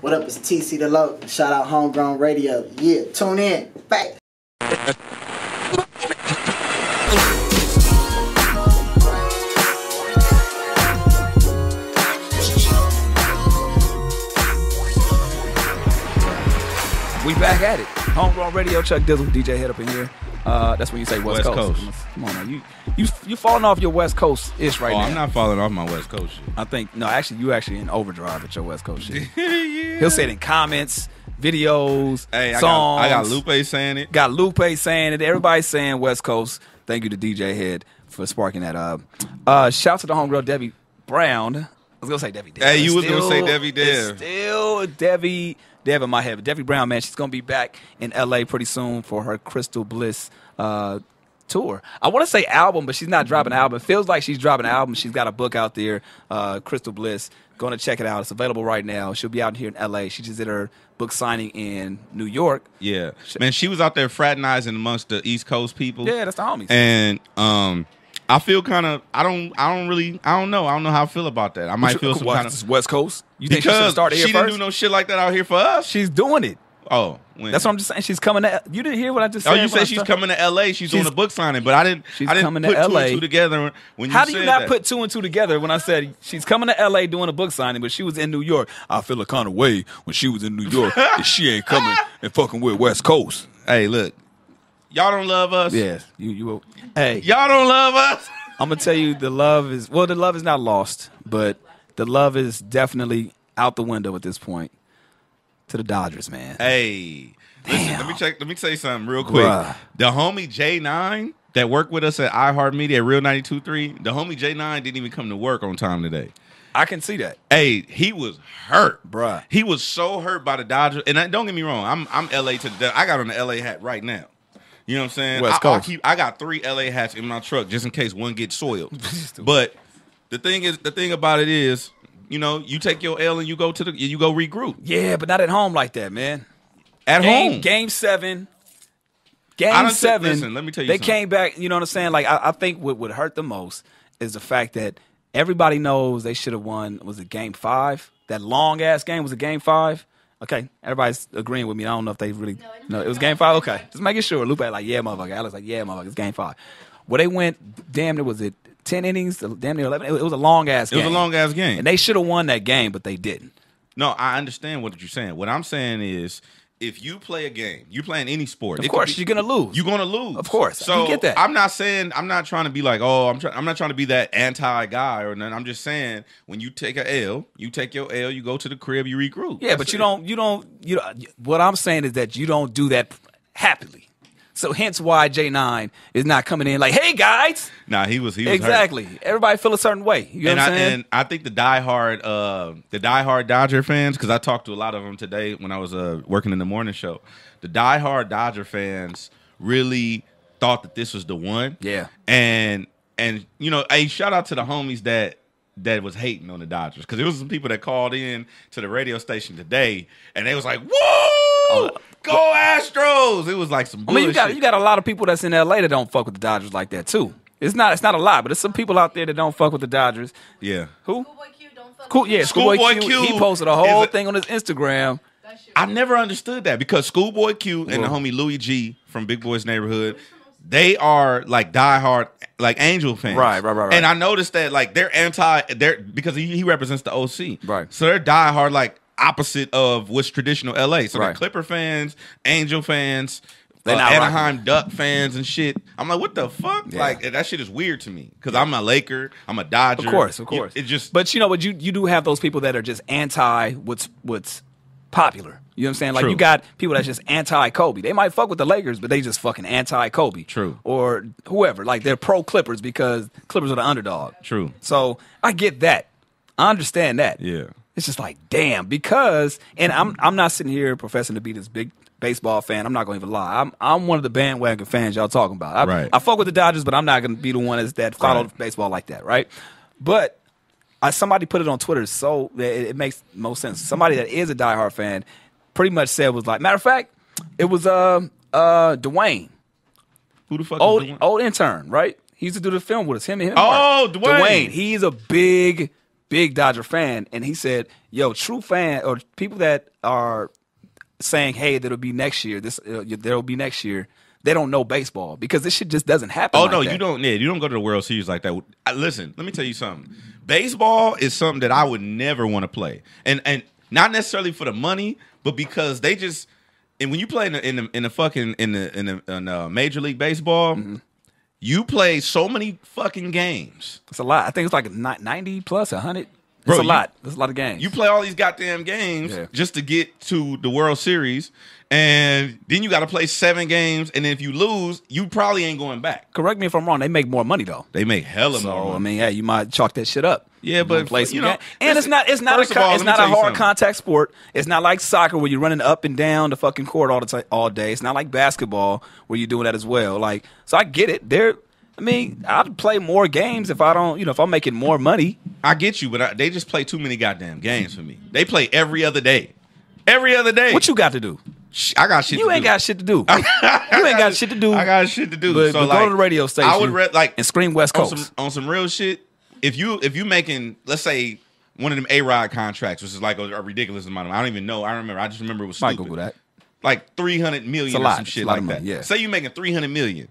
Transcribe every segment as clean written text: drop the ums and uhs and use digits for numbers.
What up? It's TEECEE the Low. Shout out Homegrown Radio. Yeah, tune in. Bye. We back at it. Homegrown Radio, Chuck Dizzle DJ Hed up in here. That's when you say West Coast. Come on, man. You falling off your West Coast ish right now. I'm not falling off my West Coast shit. I think you actually in overdrive at your West Coast shit. Yeah. He'll say it in comments, videos, Hey, songs. I got Lupe saying it. Got Lupe saying it. Everybody's saying West Coast. Thank you to DJ Hed for sparking that up. Shout to the homegirl Debbie Brown. I was gonna say Debbie Dev. Hey, you was gonna say Debbie Dev. It's still Debbie Dev in my head. But Debbie Brown, man, she's gonna be back in LA pretty soon for her Crystal Bliss tour. I want to say album, but she's not dropping an album. It feels like she's dropping an album. She's got a book out there, Crystal Bliss. Going to check it out. It's available right now. She'll be out here in LA. She just did her book signing in New York. Yeah, man, she was out there fraternizing amongst the East Coast people. Yeah, that's the homies. And I feel kind of I don't know how I feel about that. I might feel some kind of West Coast. You think she should start here she first? didn't do no shit like that out here for us. She's doing it. Oh, when? That's what I'm just saying. She's coming to. You didn't hear what I just said? Oh, you said she's coming to L.A. She's doing a book signing, but I didn't. She's I didn't coming put to two LA. and two together when you How said do you not that. put two and two together when I said she's coming to L.A. doing a book signing, but she was in New York? I feel a kind of way when she was in New York that she ain't coming and fucking with West Coast. Hey, look, y'all don't love us. Yes, you. Hey, y'all don't love us. I'm gonna tell you, the love is not lost, but the love is definitely out the window at this point. To the Dodgers, man. Hey. Damn. Listen, let me say something real quick. Bruh. The homie J9 that worked with us at iHeartMedia at Real 92.3, the homie J9 didn't even come to work on time today. I can see that. Hey, he was hurt. Bruh. He was so hurt by the Dodgers. And don't get me wrong, I'm LA to the death. I got on the LA hat right now. You know what I'm saying? West Coast. I got 3 LA hats in my truck just in case one gets soiled. But the thing about it is, you know, you take your L and you go regroup. Yeah, but not at home like that, man. At home. Game 7. Listen, let me tell you they something. came back, you know what I'm saying? Like, I think what would hurt the most is the fact that everybody knows they should have won. Was it Game 5? That long-ass game? Was it Game 5? Okay, everybody's agreeing with me. I don't know if they really... No, it was Game 5? Okay, just making sure. Lupe like, yeah, motherfucker. Alex like, yeah, motherfucker, it's Game 5. Well, they went, damn near, was it 10 innings? Damn near 11? It was a long-ass game. It was a long-ass game. And they should have won that game, but they didn't. No, I understand what you're saying. What I'm saying is, if you play a game, you play in any sport. Of course, you're gonna lose. You're gonna lose. Of course, so you get that. I'm not trying to be like, oh, I'm not trying to be that anti guy or nothing. I'm just saying, when you take a L, you take your L, you go to the crib, you regroup. Yeah, but you don't. What I'm saying is that you don't do that happily. So hence why J9 is not coming in like, hey guys. Nah, he was exactly. hurt. Everybody feel a certain way. You know what I'm saying? And I think the diehard Dodger fans, because I talked to a lot of them today when I was working in the morning show. The diehard Dodger fans really thought that this was the one. Yeah. And you know, hey, shout out to the homies that was hating on the Dodgers, because there was some people that called in to the radio station today and they was like, whoa, go Astros. It was like some bullshit. I mean, you got a lot of people that's in LA that don't fuck with the Dodgers like that too. It's not a lot, but there's some people out there that don't fuck with the Dodgers. Yeah. Who? Schoolboy Q don't fuck Cool, with yeah, Schoolboy Q. He posted a whole thing on his Instagram. I never understood that, because Schoolboy Q and the homie Louis G from Big Boy's Neighborhood, they are like diehard like Angel fans. Right. And I noticed that like they're because he represents the OC. Right. So they're diehard like opposite of what's traditional LA. So Right. they're Clipper fans, Angel fans, They're not Anaheim Duck fans and shit. I'm like, what the fuck? Yeah. Like, that shit is weird to me, because I'm a Laker, I'm a Dodger. Of course. It just, but you know what? You do have those people that are just anti what's popular. You know what I'm saying? Like, True. you got people that's just anti-Kobe. They might fuck with the Lakers, but they just fucking anti-Kobe. True. Or whoever. Like, they're pro-Clippers because Clippers are the underdog. True. So, I get that. I understand that. Yeah. It's just like, damn, because, and I'm not sitting here professing to be this big baseball fan. I'm not going to even lie. I'm one of the bandwagon fans y'all talking about. I fuck with the Dodgers, but I'm not going to be the one that follow baseball like that, right? But somebody put it on Twitter, so it makes most sense. Somebody that is a diehard fan pretty much said, was like, matter of fact, it was Dwayne. Who the fuck is Dwayne? Old intern, right? He used to do the film with us. Him. Oh, Dwayne. He's a big big Dodger fan, and he said, "Yo, true fan or people that are saying, hey, that'll be next year. There'll be next year. They don't know baseball because this shit just doesn't happen. Oh like no, that. you don't. Yeah, you don't go to the World Series like that. Listen, let me tell you something. Baseball is something that I would never want to play, and not necessarily for the money, but because they just. And when you play in the Major League Baseball. Mm-hmm. You play so many fucking games. It's a lot. I think it's like 90 plus 100. It's a lot. It's a lot of games. You play all these goddamn games just to get to the World Series, and then you got to play 7 games, and then if you lose, you probably ain't going back. Correct me if I'm wrong. They make more money though. They make hella more money. I mean, hey, you might chalk that shit up. Yeah, but play some and it's not a hard contact sport. It's not like soccer where you're running up and down the fucking court all day. It's not like basketball where you're doing that as well. Like, so I get it. I'd play more games if I don't, if I'm making more money. I get you, but they just play too many goddamn games for me. They play every other day. Every other day. What you got to do? I got shit to do. You ain't got shit to do. You ain't got shit to do. I got shit to do. But go to the radio station I would and scream West Coast. On some real shit, if you making, let's say, one of them A-Rod contracts, which is like a ridiculous amount of money. I don't even know. I don't remember. I just remember it was stupid. Might Google that. Like $300 million or some shit like that. Yeah. Say you making $300 million.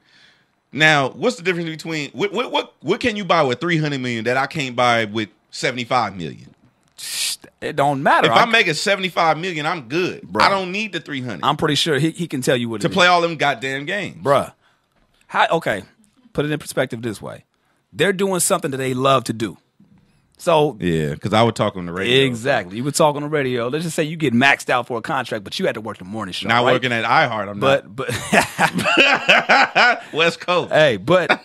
Now, what's the difference between what can you buy with $300 million that I can't buy with $75 million? It don't matter. If I'm making $75 million, I'm good. Bruh. I don't need the $300. I'm pretty sure he can tell you what to play all them goddamn games, bruh. Okay, put it in perspective this way: they're doing something that they love to do. So yeah, because I would talk on the radio. Exactly, you would talk on the radio. Let's just say you get maxed out for a contract, but you had to work the morning show. Not working at iHeart. I'm not. But West Coast. Hey, but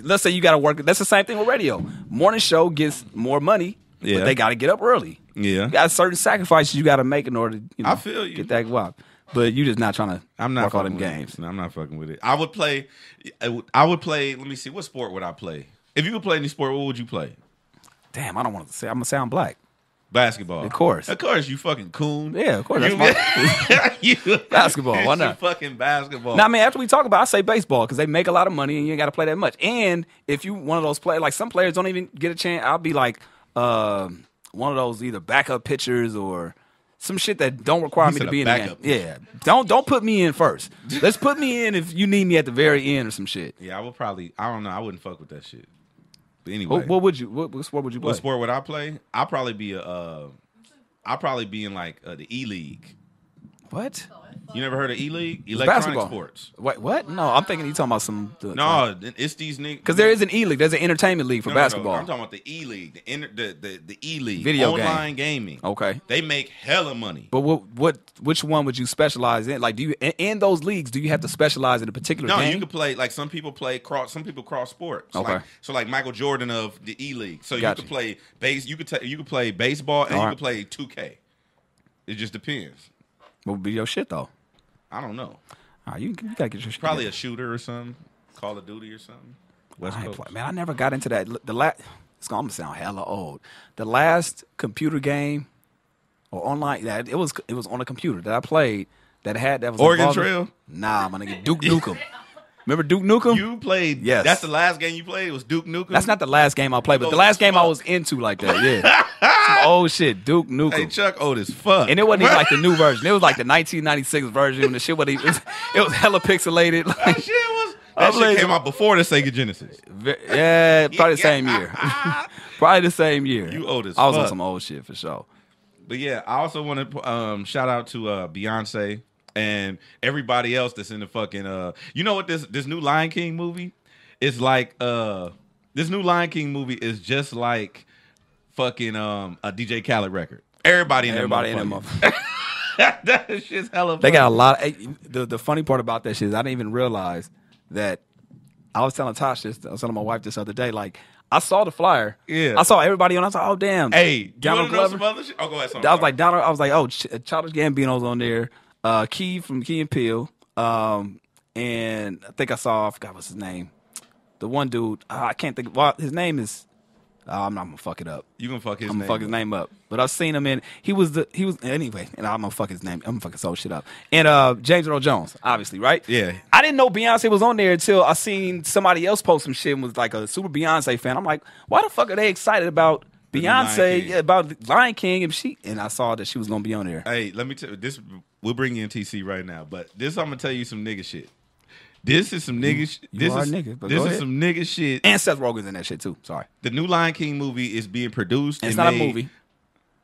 let's say you got to work. That's the same thing with radio. Morning show gets more money. Yeah. But they got to get up early. Yeah. You got certain sacrifices you got to make in order to I feel you. Get that guap. But you just not trying to work all them games. No, I'm not fucking with it. I would play, let me see, what sport would I play? If you could play any sport, what would you play? Damn, I don't want to say, I'm going to sound black. Basketball. Of course, you fucking coon. Yeah, of course. That's basketball. Why not? Fucking basketball. Now, I mean, after we talk about it, I say baseball because they make a lot of money and you ain't got to play that much. And if you one of those players, like some players don't even get a chance, I'll be like one of those either backup pitchers or some shit that don't require me to be in the game. Yeah, don't put me in first. Let's put me in if you need me at the very end or some shit. Yeah, I would probably. I don't know. I wouldn't fuck with that shit. But anyway, what would you? What sport would you play? What sport would I play? I'll probably be in like the E League. What? You never heard of E League? Electronic basketball. Sports. Wait, what? No, I'm thinking you're talking about some. No, it's these niggas. Because there is an E League. There's an entertainment league for basketball. No, I'm talking about the E League, the E League, video online gaming. Okay, they make hella money. But which one would you specialize in? Like, do you in those leagues? Do you have to specialize in a particular game? No, you could play. Like some people play cross. Some people cross sports. Okay, like Michael Jordan of the E League. So you could play base. You could play baseball and you could play 2K. It just depends. What would be your shit though? I don't know. You gotta get your shit. Probably a shooter or something. Call of Duty or something. Man, I never got into that. It's gonna sound hella old. The last computer game or online it was on a computer that I played that was Oregon Trail. Nah, my nigga, Duke Nukem. Remember Duke Nukem? You played. Yes. That's the last game you played. It was Duke Nukem. That's not the last game I played, but the last game I was into like that. Yeah. Some old shit, Duke Nukem. Hey, Chuck old as fuck. And it wasn't even like the new version. It was like the 1996 version. And the shit it was hella pixelated. Like, that shit came out before the Sega Genesis. Yeah, probably the same year. Probably the same year. You old as fuck. I was on some old shit for sure. But yeah, I also want to shout out to Beyonce and everybody else that's in the fucking you know what this new Lion King movie is like. This new Lion King movie is just like fucking a DJ Khaled record. Everybody in that motherfucker. That shit's hella funny. They got a lot of, the funny part about that shit is I didn't even realize that. I was telling Tosh this, I was telling my wife this other day, like I saw the flyer. Yeah. I saw everybody on. I was like, oh damn. Hey, Donald Glover. Some other shit? Oh, go ahead. I was like, Donald. I was like, oh, Childish Gambino's on there. Key from Key and Peele. And I think I forgot what's his name. The one dude. I can't think. Well, his name is. I'm not gonna fuck it up. You gonna fuck his name? I'm gonna fuck his name up. But I've seen him in. He was anyway. And I'm gonna fuck his name. I'm gonna fuck his whole shit up. And James Earl Jones, obviously, right? Yeah. I didn't know Beyonce was on there until I seen somebody else post some shit and was like a super Beyonce fan. I'm like, why the fuck are they excited about Beyonce about Lion King, and I saw that she was gonna be on there. Hey, let me tell you this. We'll bring in TC right now, but this I'm gonna tell you some nigga shit. This is some nigga shit. This is some nigga shit. And Seth Rogen's in that shit too. Sorry. The new Lion King movie is being produced. It's not a movie.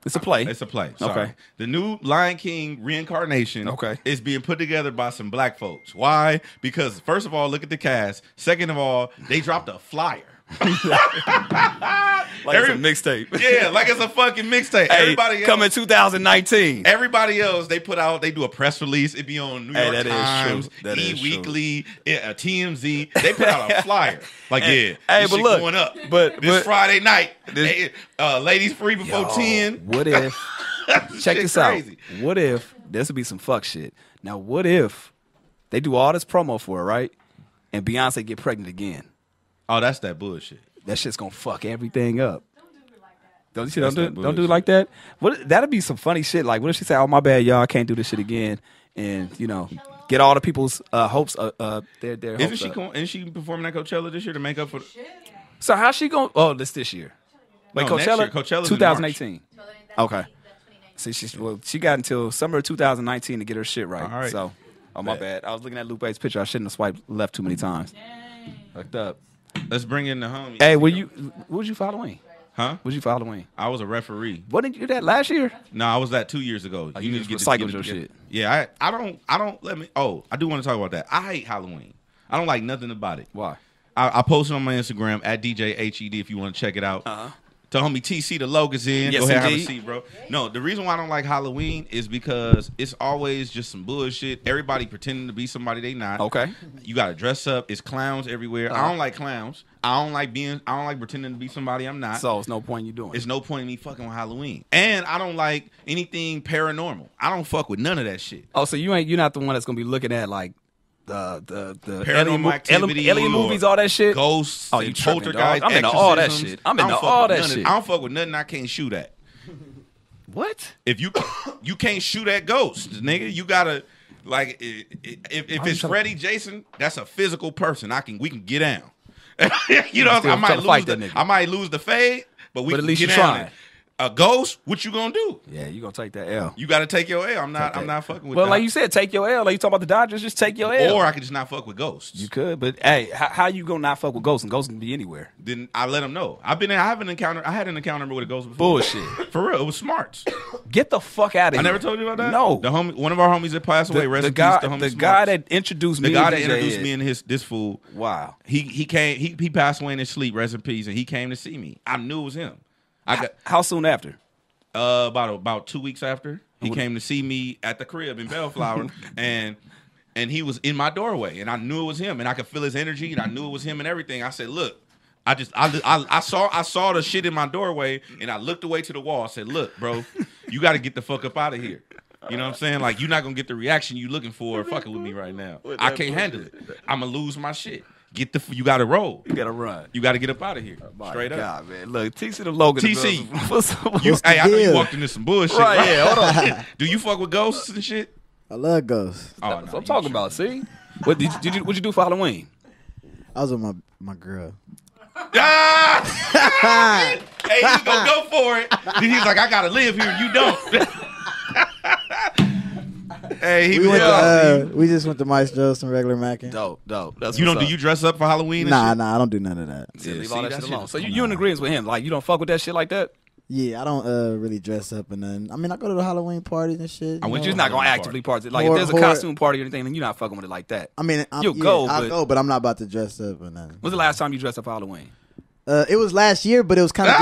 It's a play. It's a play. Sorry. Okay. The new Lion King reincarnation is being put together by some black folks. Why? Because first of all, look at the cast. Second of all, they dropped a flyer. Like it's a mixtape. Yeah, like it's a fucking mixtape. Hey, everybody else, coming 2019. Everybody else, they do a press release. It be on New York Times, E-Weekly, TMZ. They put out a flyer. Like, this but shit look, going up. But this Friday night, ladies free before 10. What if, check this crazy out. What if, this would be some fuck shit. Now, what if they do all this promo for it, right? And Beyonce get pregnant again? Oh, that's that bullshit. That shit's gonna fuck everything up. Don't do it like that. That'd be some funny shit. Like, what if she say, "Oh, my bad, y'all, I can't do this shit again," and get all the people's hopes. Their Isn't she performing at Coachella this year to make up for? So how's she going? Oh, this year. Wait, no, Coachella's 2018. Okay. See, she got until summer of 2019 to get her shit right. All right. So, my bad. I was looking at Lupe's picture. I shouldn't have swiped left too many times. Fucked up. Let's bring in the homie. Hey, what was you for Halloween? Huh? What was you for Halloween? I was a referee. Wasn't you that last year? No, I was that 2 years ago. You need to get recycle your shit. Yeah, I don't let me. Oh, I do want to talk about that. I hate Halloween. I don't like nothing about it. Why? I posted on my Instagram at DJ Hed if you want to check it out. The homie TC the Locust in. Yes, go ahead, indeed. have a seat, bro. No, the reason why I don't like Halloween is because it's always just some bullshit. Everybody pretending to be somebody they not. Okay. You gotta dress up. It's clowns everywhere. I don't like clowns. I don't like pretending to be somebody I'm not. So it's no point in you doing it. It's no point in me fucking with Halloween. And I don't like anything paranormal. I don't fuck with none of that shit. Oh, so you're not the one that's gonna be looking at like the Paranormal activity, alien movies, all that shit. Ghosts, you poltergeist. I'm into all that shit. I'm into all that shit. I don't fuck with nothing I can't shoot at. What? If you can't shoot at ghosts, nigga, you gotta like if it's Freddy, Jason, that's a physical person. We can get down. I might lose the fade, but at least you trying. A ghost, what you gonna do? Yeah, you gonna take that L. You gotta take your L. I'm not fucking with. Well, like you said, take your L. Like you talking about the Dodgers, just take your L. Or I could just not fuck with ghosts. You could, but hey, how you gonna not fuck with ghosts? And ghosts can be anywhere. Then I let them know. I had an encounter with a ghost before. Bullshit. For real, it was smarts. Get the fuck out of here. I never told you about that. No, one of our homies that passed away. Rest in peace. The guy that introduced me. The guy that introduced me and this fool. Wow. He came. He passed away in his sleep. Rest in peace. And he came to see me. I knew it was him. How soon after? About 2 weeks after he came to see me at the crib in Bellflower, and he was in my doorway, and I knew it was him, and I could feel his energy, and I knew it was him and everything. I said, "Look, I saw the shit in my doorway, and I looked away to the wall. I said, "Look, bro, you got to get the fuck up out of here." You know what I'm saying? Like, you're not gonna get the reaction you looking for fucking with me right now. I can't handle it. I'm gonna lose my shit. You gotta roll. You gotta run. You gotta get up out of here. Straight up. God, man. Look, TC the Logan. TC. I know you walked into some bullshit. Right, yeah, hold on. Do you fuck with ghosts and shit? I love ghosts. Oh, that's what I'm talking about. See? What'd you do for Halloween? I was with my girl. Ah! Hey, he's gonna go for it. Then he's like, I gotta live here. You don't. Hey, we just went to Maestro's, some regular Maccin. Dope. That's do you dress up for Halloween? Nah, I don't do none of that. Yeah, leave all that shit alone. So you in agreement with him? Like, you don't fuck with that shit like that? Yeah, I don't really dress up and then. I mean, I go to the Halloween parties and shit. You're just not gonna actively party. Like, if there's a costume party or anything, then you're not fucking with it like that. I mean, I'll go, but I'm not about to dress up and then. When's the last time you dressed up for Halloween? It was last year, but it was kind of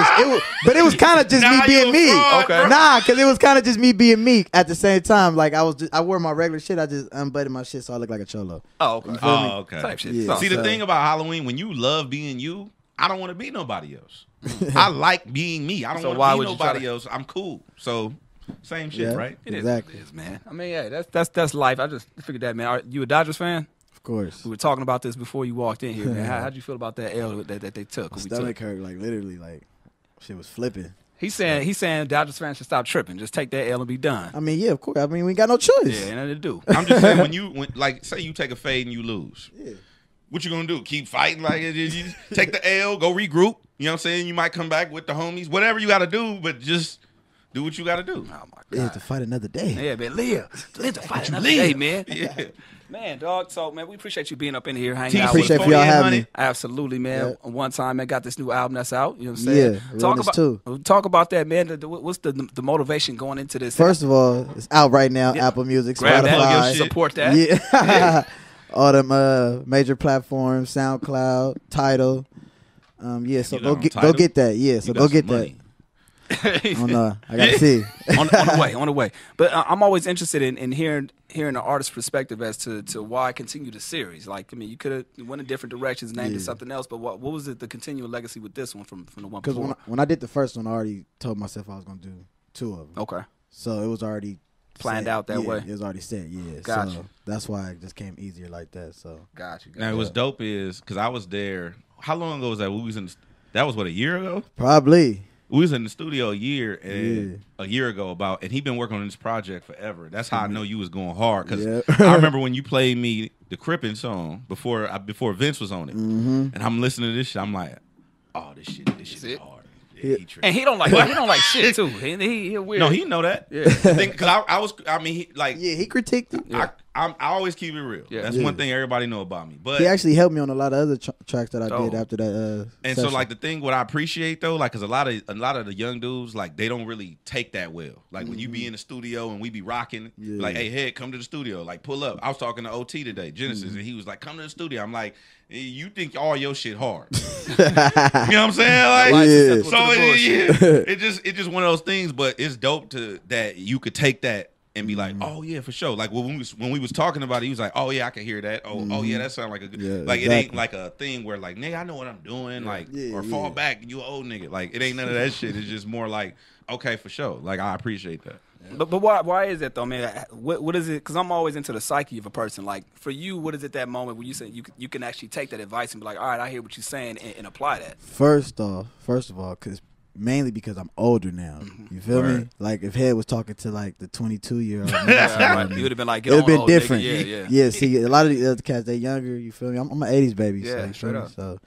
it was kind of just me being me. Okay. Nah, because it was kind of just me being me at the same time. Like I wore my regular shit. I just unbuttoned my shit so I look like a cholo. Oh, okay. Okay. Type shit. Yeah. See, the thing about Halloween, when you love being you, I don't want to be nobody else. I like being me. I don't want to be nobody else. I'm cool. So same shit, right? Exactly. It is, man. I mean, yeah, that's life. I just figured that, man. Are you a Dodgers fan? Of course. We were talking about this before you walked in here, man. How'd you feel about that L that they took? My stomach hurt, like literally, like shit was flipping. He's saying Dodgers fans should stop tripping. Just take that L and be done. I mean, yeah, of course. I mean, we got no choice. Yeah, ain't nothing to do. I'm just saying when say you take a fade and you lose. Yeah. What you gonna do? Keep fighting like you take the L, go regroup, You know what I'm saying? You might come back with the homies, whatever you got to do, but just do what you got to do. Oh my God. Live to fight another day. Yeah, man, live to fight another day, man. Yeah. Man, dog. So, man, we appreciate you being up in here, hanging out. Appreciate with for y'all us. having me. Absolutely, man. Yeah. One time, man, got this new album that's out. You know what I'm saying? Yeah, talk about that, man. What's the motivation going into this? First of all, it's out right now. Apple Music, Grab Spotify, that, support that. Yeah, all them major platforms, SoundCloud, Tidal. Yeah, so go get that. Yeah, so go get that. Oh no, I gotta see. on the way. But I'm always interested in hearing the artist's perspective as to why continue the series. Like, I mean, you could have went in different directions, named it something else. But what was it? The continuing legacy with this one from the one before? Because when I did the first one, I already told myself I was gonna do 2 of them. Okay. So it was already planned set. out that way. It was already set. Yeah. Gotcha. So that's why it just came easier like that. So Gotcha. Now, what's dope is because I was there. How long ago was that? We was in. That was what, a year ago? probably. We was in the studio a year ago and he been working on this project forever. That's how I know you was going hard because I remember when you played me the Crippin' song before Vince was on it, and I'm listening to this shit. I'm like, oh, this shit is hard. Yeah, and he don't like shit too. He weird. No, he know that. Yeah, because he critiqued it. I always keep it real. Yeah. That's one thing everybody know about me. But he actually helped me on a lot of other tracks that I did after that. And session. so, like, the thing what I appreciate though, like, because a lot of the young dudes, like, they don't really take that well. Like when you be in the studio and we be rocking, like, hey, Head, come to the studio, like, pull up. I was talking to OT today, Genesis, and he was like, come to the studio. I'm like, you think all your shit hard? You know what I'm saying? Like, so it's just one of those things. But it's dope that you could take that and be like, oh yeah, for sure. Like when we was talking about it, he was like, oh yeah, I can hear that. Oh yeah, that sounds like a good. Like exactly. It ain't like a thing where like, nigga, I know what I'm doing. Like or fall back, you an old nigga. Like it ain't none of that shit. It's just more like, okay, for sure. Like I appreciate that. But why is that though, man? What is it? Because I'm always into the psyche of a person. Like for you, what is it that moment when you say you can actually take that advice and be like, all right, I hear what you're saying and apply that? First of all, mainly because I'm older now. You feel me? Like if Head was talking to like the 22-year-old, you would have been like, it would have been different. Nigga. Yeah. See, a lot of the other cats, they younger. You feel me? I'm an '80s baby. Yeah, straight up. So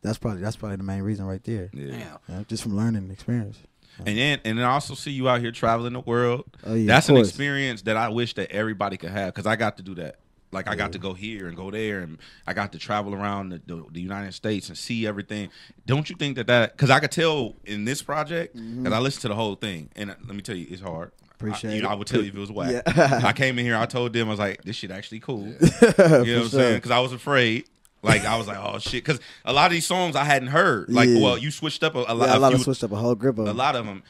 that's probably the main reason right there. Yeah. Just from learning and experience. And then I also see you out here traveling the world. Oh, yeah, that's an experience that I wish that everybody could have because I got to do that. Like I got to go here and go there, and I got to travel around the United States and see everything. Don't you think that because I could tell in this project because I listened to the whole thing, and let me tell you, it's hard. Appreciate it. I would tell you if it was whack. Yeah. I came in here, I told them I was like, this shit actually cool. You know what I'm saying? Because I was afraid. Like I was like, oh shit, because a lot of these songs I hadn't heard. Like, well, you switched up a lot. Switched up a whole grip of them. A lot of them,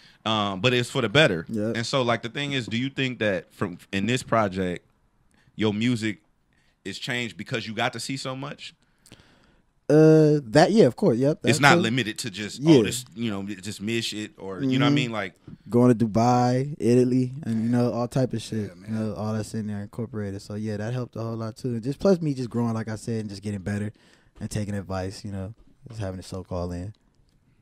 but it's for the better. Yeah. And so, like, the thing is, do you think that in this project, your music is changed because you got to see so much? Of course, yep. It's not limited to just this, just mid shit or you know what I mean, like going to Dubai, Italy, and all type of shit. All that's in there incorporated. So yeah, that helped a whole lot too. And just plus me just growing, like I said, and just getting better and taking advice. Just having the so-called in.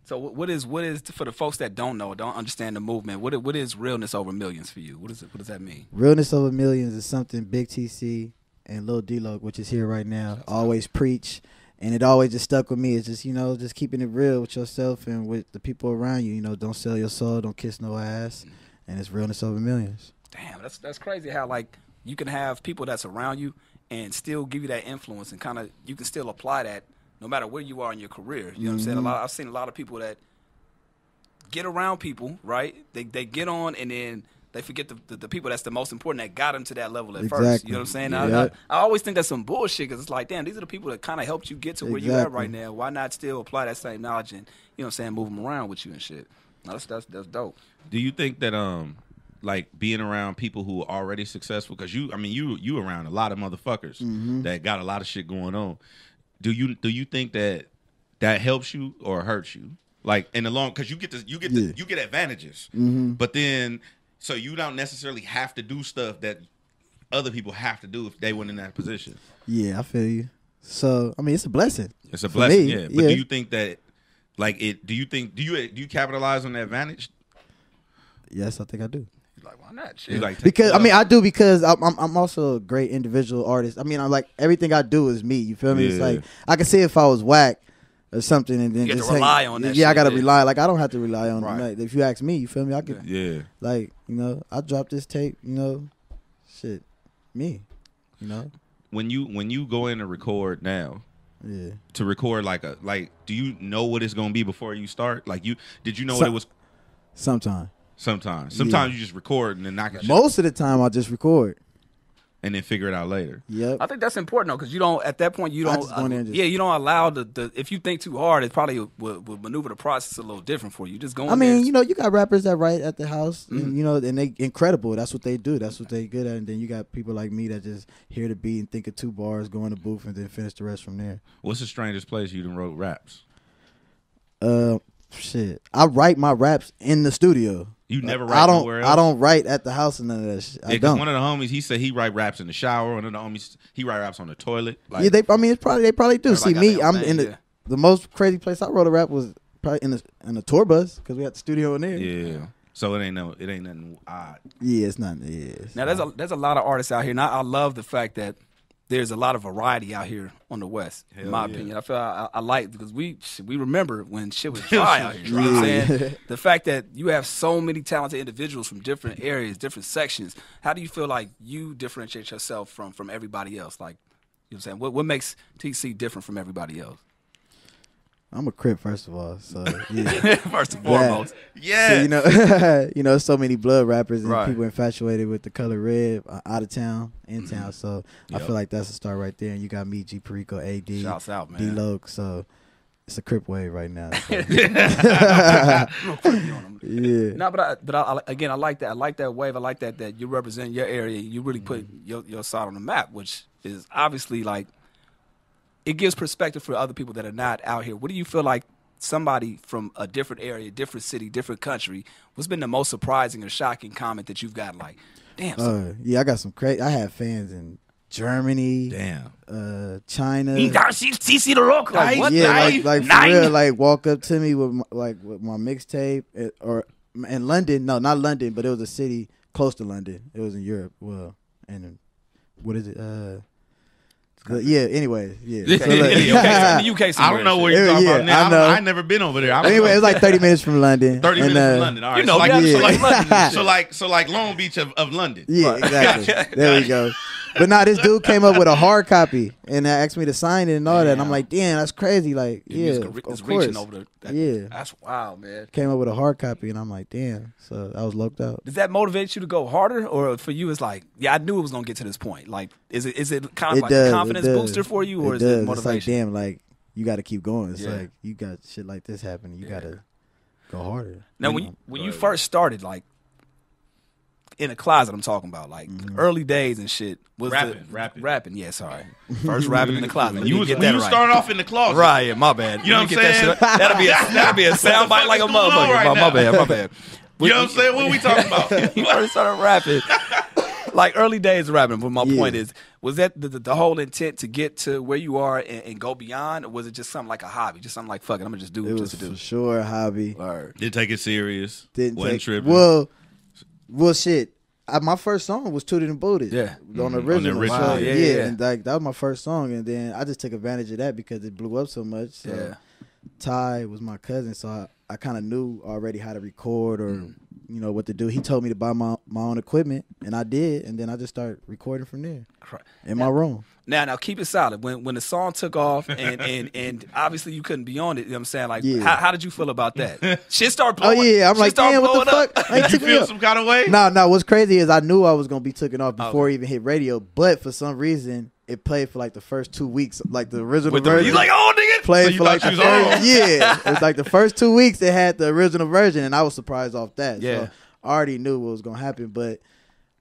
So what is for the folks that don't understand the movement? What is Realness Over Millions for you? What does that mean? Realness Over Millions is something Big TC and Lil D-Lo, which is here right now, always preach. And it always just stuck with me. It's just, just keeping it real with yourself and with the people around you. Don't sell your soul, don't kiss no ass. And it's Realness Over Millions. Damn, that's crazy how, like, you can have people that's around you and still give you that influence and kind of, you can still apply that no matter where you are in your career. You know what I'm saying? I've seen a lot of people that get around people, right? They get on and then they forget the people that's the most important that got them to that level at first. You know what I'm saying? Yeah. I always think that's some bullshit because it's like, damn, these are the people that kind of helped you get to where you at right now. Why not still apply that same knowledge and, move them around with you and shit? No, that's dope. Do you think that like being around people who are already successful, because you around a lot of motherfuckers that got a lot of shit going on. Do you think that helps you or hurts you? Like in the long, because you get advantages, but then. So you don't necessarily have to do stuff that other people have to do if they weren't in that position. Yeah, I feel you. So I mean, it's a blessing. It's a blessing, yeah. But do you think that, like, do you capitalize on that advantage? Yes, I think I do. Like, why not? Because I do because I'm also a great individual artist. I mean, I'm like everything I do is me. You feel me? It's like I can say if I was whack, or something, and then you just rely on that. Yeah, I gotta rely. Like I don't have to rely on right. it. If you ask me, you feel me? I could. Yeah. Like I dropped this tape. Shit, me. When you go in to record now. Yeah. To record do you know what it's gonna be before you start? Did you know what it was? Sometimes you just record and then knock it. Most of the time I just record and then figure it out later. Yep. I think that's important though, because you don't at that point you don't. You don't allow the if you think too hard, it probably will maneuver the process a little different for you. Just going. I mean, you got rappers that write at the house, and and they incredible. That's what they do. That's what they good at. And then you got people like me that just hear the beat and think of 2 bars, go in the booth, and then finish the rest from there. What's the strangest place you done wrote raps? Shit. I write my raps in the studio. You never write nowhere else? I don't write at the house and none of that shit. Yeah, because one of the homies, he said he write raps in the shower. One of the homies, he write raps on the toilet. Yeah, they probably do. See, me, I'm in the most crazy place I wrote a rap was probably in the tour bus because we had the studio in there. Yeah. So it ain't nothing odd. Yeah, it's not. Yeah. Now there's a lot of artists out here, and I love the fact that there's a lot of variety out here on the West. In my opinion, I feel I like because we remember when shit was dry out here. You know what I'm saying? The fact that you have so many talented individuals from different areas, different sections. How do you feel like you differentiate yourself from everybody else? Like, you know what I'm saying? What makes TC different from everybody else? I'm a Crip, first of all. So yeah. First and foremost, yeah. So, so many blood rappers and right. people infatuated with the color red, out of town, in town. So I feel like that's a start right there. And you got me, G Perico, AD, shouts out, man. D-Loc. So it's a Crip wave right now. So. Yeah. No, but I like that. I like that wave. I like that you represent your area. You really put your side on the map, which is obviously like. It gives perspective for other people that are not out here. What do you feel like somebody from a different area, different city, different country, what's been the most surprising or shocking comment that you've got? Like, damn. Yeah, I got some crazy. I have fans in Germany. Damn. China. TEECEE the rock. Like, what? Yeah, like for real, like walk up to me with my mixtape or in London. No, not London, but it was a city close to London. It was in Europe. Well, and what is it? Yeah. Anyway, yeah. So the UK. I don't know where you're talking about now. I ain't never been over there. Anyway, it was like 30 minutes from London. 30 minutes from London. All right. You know, London. So like Long Beach of London. Yeah, exactly. There we go. But this dude came up with a hard copy and asked me to sign it and all that. And I'm like, damn, that's crazy. Like, of course. Over that's wild, man. Came up with a hard copy and I'm like, damn. So I was locked out. Does that motivate you to go harder, or for you it's like, yeah, I knew it was gonna get to this point? Like, is it kind of like a confidence booster for you, or is it motivation? It's like, damn, like you got to keep going. It's like you got shit like this happening. You got to go harder. Now, when you first started, like. In a closet, I'm talking about like early days and shit. Was rapping. Yeah, sorry. First rapping in the closet. You start off in the closet, right? Yeah, my bad. You know what I'm saying? That'll be a soundbite like a motherfucker. Right my bad. You know what I'm saying? What are we talking about? You first started rapping, like early days of rapping. But my point is, was that the whole intent to get to where you are and go beyond, or was it just something like a hobby, just something like fuck it, I'm gonna just do it just to do? It was for sure a hobby. Didn't take it serious. Wasn't tripping. Well, shit. My first song was Tooted and Booted. Yeah. On the original. Wow. Yeah. And like that was my first song, and then I just took advantage of that because it blew up so much. So Ty was my cousin, so I kind of knew already how to record or what to do. He told me to buy my own equipment, and I did, and then I just started recording from there in my room. Now keep it solid. When the song took off and obviously you couldn't be on it, you know what I'm saying? Like, how did you feel about that? Shit started blowing. Oh, yeah. I'm like, damn, what the fuck? Did you feel some kind of way? No. What's crazy is I knew I was going to be taken off before it even hit radio, but for some reason, it played for like the first 2 weeks, like the original version. You're like, oh, nigga. Played for like the first, it was like the first 2 weeks it had the original version, and I was surprised off that. Yeah. So I already knew what was going to happen, but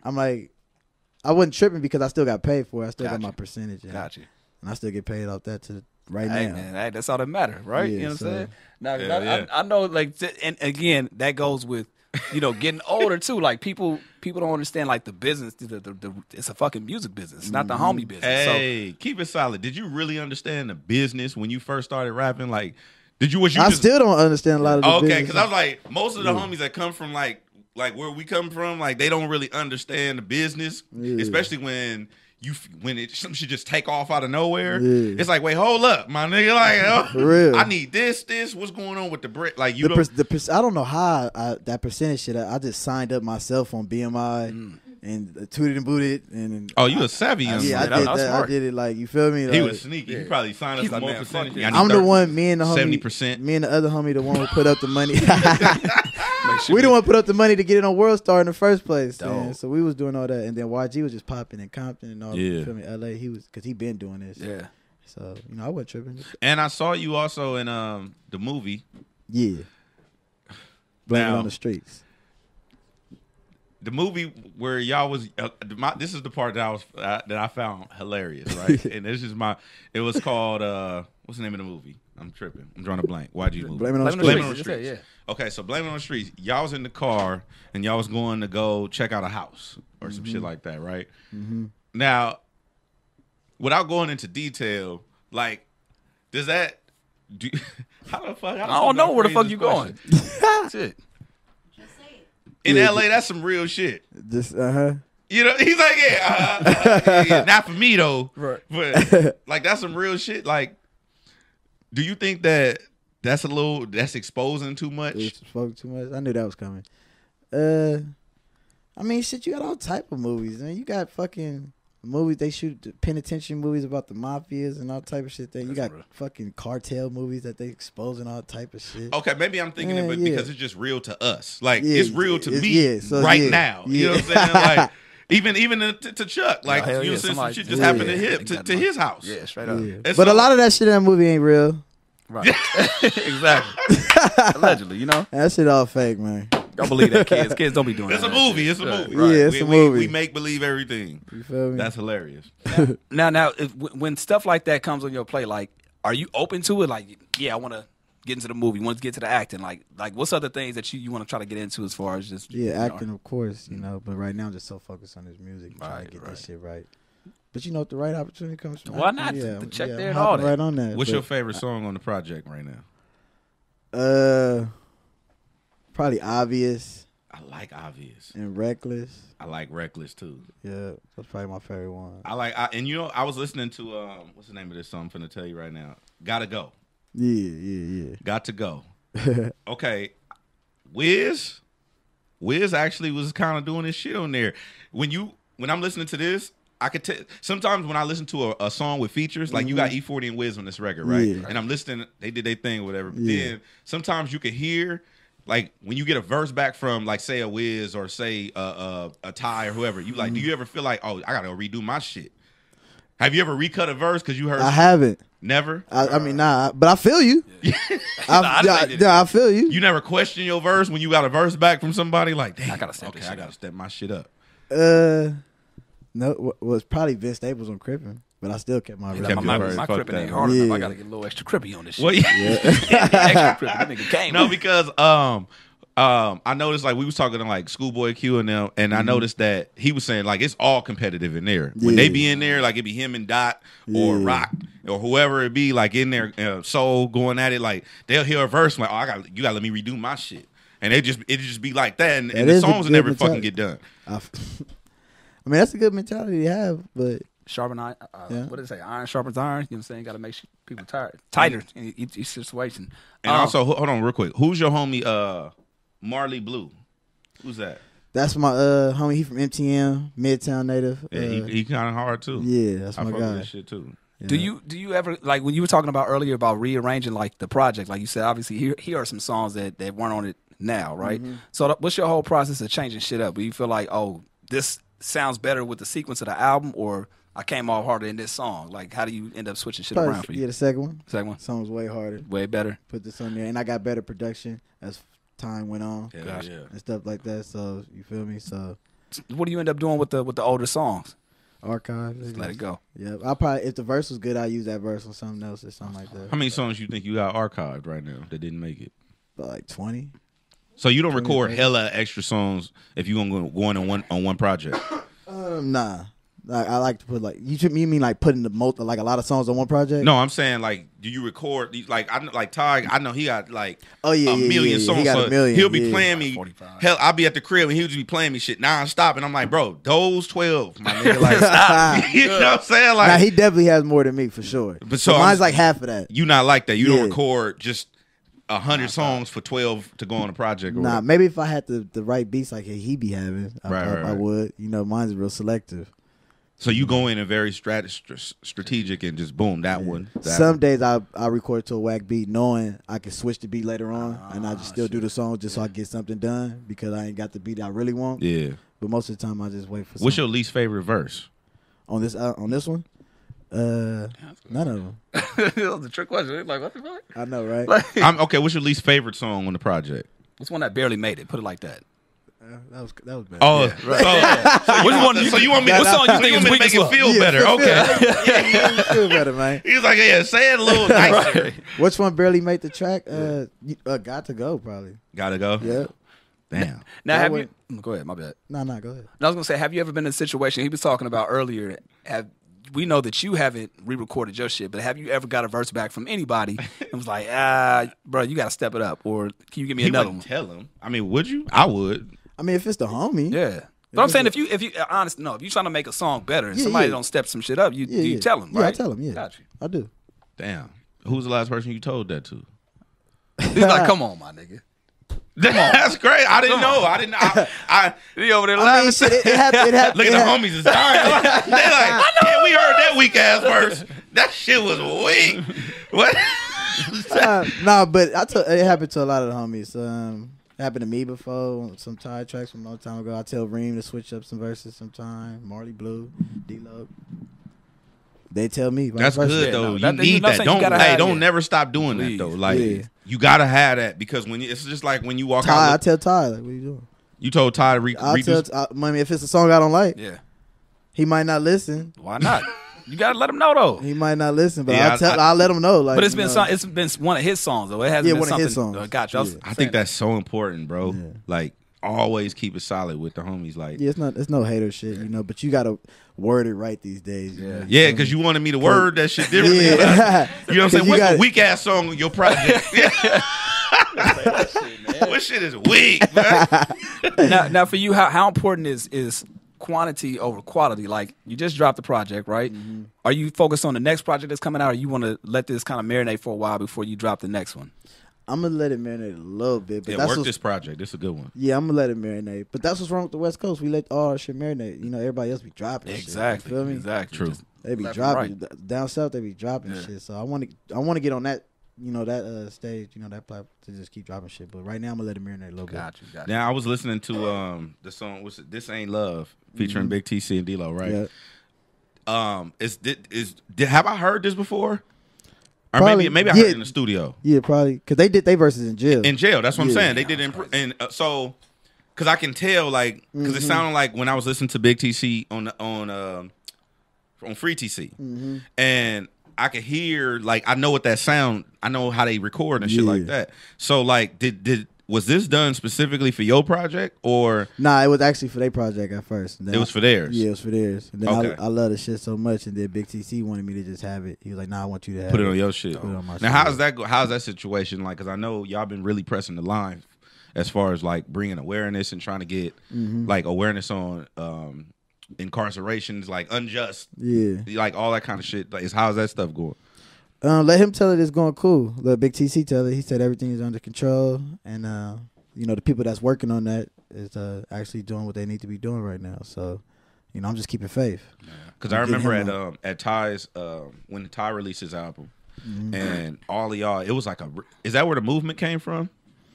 I'm like, I wasn't tripping because I still got paid for it. I still got my percentage. Gotcha. And I still get paid off that right now. Man, that's all that matters, right? Yeah, you know what I'm saying? Now, I know, like, and again, that goes with, getting older too. Like people don't understand like the business. It's a fucking music business. It's not the homie business. Hey, keep it solid. Did you really understand the business when you first started rapping? Like, did you? I still don't understand a lot of the business. Okay, because I was like, most of the homies that come from like where we come from, like they don't really understand the business, especially when when some shit just take off out of nowhere, it's like, wait, hold up, my nigga, like, for real. I need this, what's going on with the brick? Like, you I don't know how that percentage shit. I just signed up myself on BMI and tooted and booted. And you a savvy young man. I did that. I did it like, you feel me? Like, he was sneaky. He probably signed us like, more percentage. I'm the one. Me and the homie, 70%. Me and the other homie, the one who put up the money. We the one put up the money to get it on World Star in the first place. So we was doing all that, and then YG was just popping in Compton and all. You feel me? LA. He was, because he been doing this. Yeah. So I wasn't tripping. And I saw you also in the movie. Yeah. Blame It on the Streets. The movie where y'all was this is the part that I found hilarious, right? And this is it was called what's the name of the movie? I'm tripping. I'm drawing a blank. YG movie. Blame It on the Streets. Yeah. Okay, so Blame It on the Streets. Y'all was in the car and y'all was going to go check out a house or some shit like that, right? Now, without going into detail, like, how the fuck? I don't know where the fuck you going. Shit. In LA, that's some real shit. Just You know, he's like, yeah, not for me though. Right. But like, that's some real shit. Like, do you think that's exposing too much? It's spoken too much. I knew that was coming. I mean, shit, you got all type of movies, man. You got fucking movies, they shoot penitentiary movies about the mafias and all type of shit. You got fucking cartel movies that they exposing all type of shit. Okay, maybe I'm thinking it because it's just real to us. Like, it's real to me now. You know what I'm saying? Like, even to Chuck, like, you know, since some shit just happened to his house. Yeah, straight up. But so, a lot of that shit in that movie ain't real. Right. Exactly. Allegedly, you know? That shit all fake, man. Don't believe that, kids. Kids don't be doing that. It's a movie. It's a movie. Right. Yeah, it's a movie. We make believe everything. You feel me? That's hilarious. Now, when stuff like that comes on your plate, like, are you open to it? Like, yeah, I want to get into the movie, want to get to the acting. Like what's other things that you want to try to get into as far as just acting, of course, you know. But right now, I'm just so focused on this music, trying to get this shit right. But you know, if the right opportunity comes from why not? Yeah, the check there I'm and all that. Right on that. What's your favorite song on the project right now? Probably Obvious. I like Obvious and Reckless. I like Reckless too. Yeah, that's probably my favorite one. And you know, I was listening to what's the name of this song? I'm finna tell you right now. Gotta Go. Yeah. Got to Go. Okay, Wiz actually was kind of doing his shit on there. When I'm listening to this, I could tell. Sometimes when I listen to a song with features, like you got E40 and Wiz on this record, right? Yeah. And I'm listening, they did their thing or whatever. But then sometimes you can hear, like, when you get a verse back from, like, say a Wiz or say a Ty or whoever, you like, do you ever feel like, oh, I gotta redo my shit? Have you ever recut a verse because you heard? I haven't. Never. I mean, nah. But I feel you. I feel you. You never question your verse when you got a verse back from somebody, like, damn, I gotta step my shit up. No, was probably Vince Staples on Crippin', but I still kept my verse. My Crippin' ain't hard enough. I gotta get a little extra Crippy on this shit. Well, Extra Crippy. That nigga came. No, because I noticed, like, we was talking to, like, Schoolboy Q and them, and I noticed that he was saying, like, it's all competitive in there. When they be in there, like, it be him and Dot or Rock or whoever it be, like, in there, Soul going at it, like, they'll hear a verse, like, oh, you gotta let me redo my shit. And it just be like that, and the songs will never fucking get done. I mean, that's a good mentality to have, but sharpen iron. What did it say? Iron sharpens iron. You know what I'm saying? Got to make people tighter in each situation. And also, hold on real quick. Who's your homie? Marley Blue. Who's that? That's my homie. He from MTM, Midtown native. Yeah, he kind of hard too. Yeah, that's my guy. I fuck with that shit too. Yeah. Do you ever, like, when you were talking about earlier about rearranging, like, the project, like you said, obviously here are some songs that weren't on it now, right? Mm-hmm. So what's your whole process of changing shit up? Do you feel like, oh, this sounds better with the sequence of the album, or I came off harder in this song? Like, how do you end up switching shit around for you? Yeah, the second one. Song was way harder. Way better. Put this on there, and I got better production as time went on. Yeah. And stuff like that. So you feel me? So what do you end up doing with the older songs? Archive. Just let it go. Yeah, I probably, if the verse was good, I use that verse on something else or something like that. How many songs you think you got archived right now that didn't make it? About like 20. So you don't record hella extra songs if you gonna go on one project? Nah. Like, I like to put like you mean like putting like a lot of songs on one project? No, I'm saying like, do you record like I know like Ty? I know he got like a million songs. He got so a million. He'll be playing like me. 45. Hell, I'll be at the crib and he'll just be playing me shit non-stop, and I'm like, bro, those 12, my nigga, like stop. You know what I'm saying? Like, nah, he definitely has more than me for sure. But so mine's like half of that. You not like that? You don't record just 100 songs for 12 to go on a project? Or nah, maybe if I had the right beats like he be having, I would. You know, mine's real selective. So you go in and very strategic and just boom, that one. Some days I record to a whack beat knowing I can switch the beat later on, and I just still do the song just so I get something done because I ain't got the beat I really want. Yeah. But most of the time I just wait for. What's your least favorite verse on this one? None of them. That was a trick question. Like, what the fuck? I know, right? Okay, what's your least favorite song on the project? What's one that barely made it? Put it like that. That was bad. Oh, yeah. Right. So which one? So you want me? What song you think is make weakest it feel better? Okay, feel better, man. He's like, yeah, say it a little nicer. Right. Which one barely made the track? Got to go, probably. Gotta go. Yeah. Damn. Now have you? Go ahead. My bad. No, go ahead. I was gonna say, have you ever been in a situation he was talking about earlier? We know that you haven't re-recorded your shit, but have you ever got a verse back from anybody and was like, bro, you got to step it up, or can you give me another one? Tell him. I mean, would you? I would. I mean, if it's the homie. Yeah. But I'm saying if you honest, no, if you're trying to make a song better and somebody don't step some shit up, you tell them, right? Yeah, I tell them. Yeah, got you. I do. Damn. Who's the last person you told that to? He's like, come on, my nigga. That's great. I didn't know. I he over there laughing. It happened. Look at the homies is dying. They like, yeah, we heard that weak ass verse. That shit was weak. What? No, but it happened to a lot of the homies. It happened to me before. Some Ty tracks from a long time ago. I tell Reem to switch up some verses sometime. Marley Blue, D-Lo. They tell me. That's good though. You need that. Don't never stop doing that though. Like you gotta have that because when it's just like when you walk out. I tell Ty, like, what are you doing? You told Ty to redo. I mean, if it's a song I don't like, he might not listen. Why not? You gotta let him know though. He might not listen, but I'll let him know. Like, but it's been one of his songs though. It hasn't been one something. Of his songs. Gotcha. I think that's so important, bro. Yeah. Like always keep it solid with the homies. Like it's no hater shit, you know. But you gotta word it right these days. Yeah, because you wanted me to word that shit differently. Yeah. You know what I'm saying? What's the weak ass song on your project? What shit is weak, man? Now for you, how important is quantity over quality? Like you just dropped the project, right? Mm-hmm. Are you focused on the next project that's coming out, or you want to let this kind of marinate for a while before you drop the next one? I'm gonna let it marinate a little bit. But work this project. This is a good one. Yeah, I'm gonna let it marinate. But that's what's wrong with the West Coast. We let all our shit marinate. You know, everybody else be dropping. Exactly. Shit. You feel me? Exactly. True. They be dropping down south. They be dropping shit. So I want to get on that. You know that stage. You know that platform to just keep dropping shit. But right now I'm gonna let it marinate a little bit. Gotcha. Now I was listening to the song. What's it? This Ain't Love featuring Big TC and D-Lo, right? Yeah. Have I heard this before? Or probably, maybe I heard it in the studio. Yeah, probably because they did their verses in jail. In jail, that's what I'm saying. They did it and so because I can tell like because it sounded like when I was listening to Big TC on Free TC, and I could hear like I know what that sound. I know how they record and shit like that. So like, was this done specifically for your project or? Nah, it was actually for their project at first. It was for theirs. Yeah, it was for theirs. And then I love the shit so much, and then Big TC wanted me to just have it. He was like, "Nah, I want you to have put it on your shit." Put it on my now, how's that go? How's that situation like? Because I know y'all been really pressing the line as far as like bringing awareness and trying to get like awareness on incarcerations, like unjust, like all that kind of shit. Like, how's that stuff going? Let him tell it it's going cool. Let Big TC tell it. He said everything is under control, and you know the people that's working on that is actually doing what they need to be doing right now. So, you know, I'm just keeping faith. Because I remember at Ty's when Ty released his album, and all of y'all, it was like is that where the movement came from?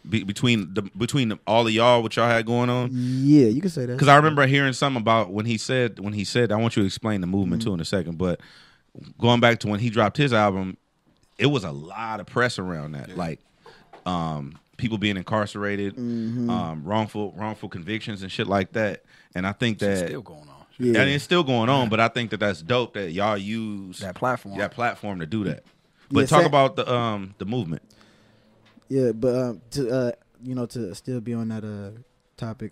Between all of y'all, what y'all had going on? Yeah, you can say that. Because I remember hearing something about when he said I want you to explain the movement too in a second, but. Going back to when he dropped his album, it was a lot of press around that, like people being incarcerated, wrongful convictions and shit like that. And I think that still going on. Yeah. And it's still going on, but I think that's dope that y'all use that platform to do that. But talk about the movement. Yeah, but to you know, to still be on that topic.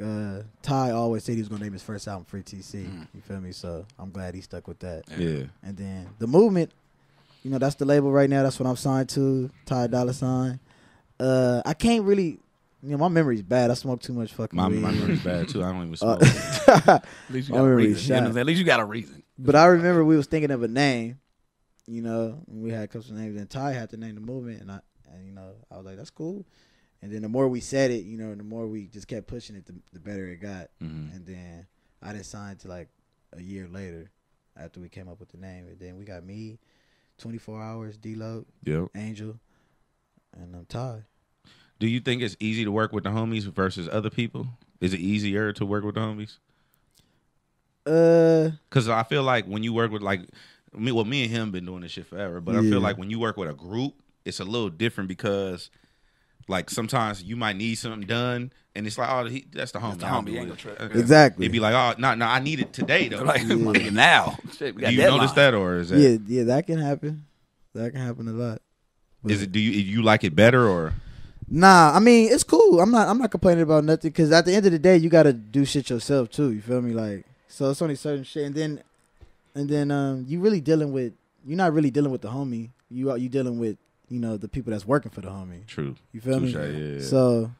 Ty always said he was gonna name his first album Free TC. You feel me? So I'm glad he stuck with that. Yeah. And then the movement, you know, that's the label right now. That's what I'm signed to. Ty Dolla sign. I can't really. You know, my memory's bad. I smoke too much fucking weed. My memory's bad too. I don't even smoke. At least you got a reason. You know, at least you got a reason. But I remember we was thinking of a name. You know, we had a couple of names, and Ty had to name the movement, and you know, I was like, that's cool. And then the more we said it, you know, and the more we just kept pushing it, the better it got. And then I didn't sign to like a year later after we came up with the name. And then we got me, 24 Hours, D-Lo, Angel, and Ty. Do you think it's easy to work with the homies versus other people? Is it easier to work with the homies? Because I feel like when you work with like me and him been doing this shit forever, but I feel like when you work with a group, it's a little different because like sometimes you might need something done, and it's like, oh, that's the homie. Exactly. It'd be like, oh, no, I need it today though. Like now. Shit, do you notice that, or is that? Yeah, that can happen. That can happen a lot. But Is it? Do you like it better or? Nah, I mean it's cool. I'm not complaining about nothing because at the end of the day, you gotta do shit yourself too. You feel me? Like, so it's only certain shit, and then you really dealing with. You're not really dealing with the homie. You dealing with, you know, the people that's working for the homie. True. You feel me? Yeah. So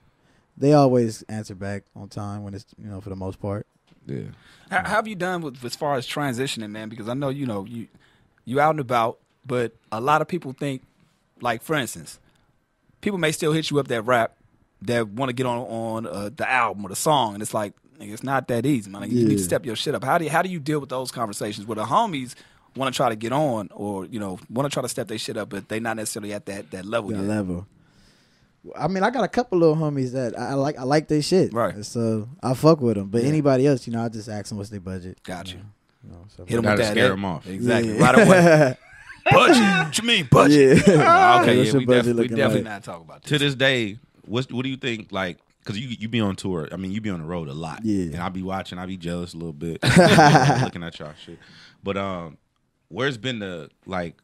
they always answer back on time when it's, you know, for the most part. Yeah. How have you done with as far as transitioning, man? Because I know, you know, you out and about, but a lot of people think, like for instance, people may still hit you up that rap that want to get on the album or the song, and it's like, nigga, it's not that easy, man. You need to step your shit up. How do you deal with those conversations where the homies want to try to get on, or, you know, want to try to step their shit up, but they not necessarily at that level yet? Level. I mean, I got a couple little homies that I like their shit, right? So I fuck with them. But anybody else, you know, I just ask them what's their budget. Got you. So hit them with that. Scare them off. Exactly. Right away. Budget? What you mean budget? Yeah. Okay, we definitely not talking about this. To this day, what do you think, like, because you be on tour, I mean, you be on the road a lot. Yeah. And I be watching, I be jealous a little bit. Looking at y'all shit. But where's been the, like,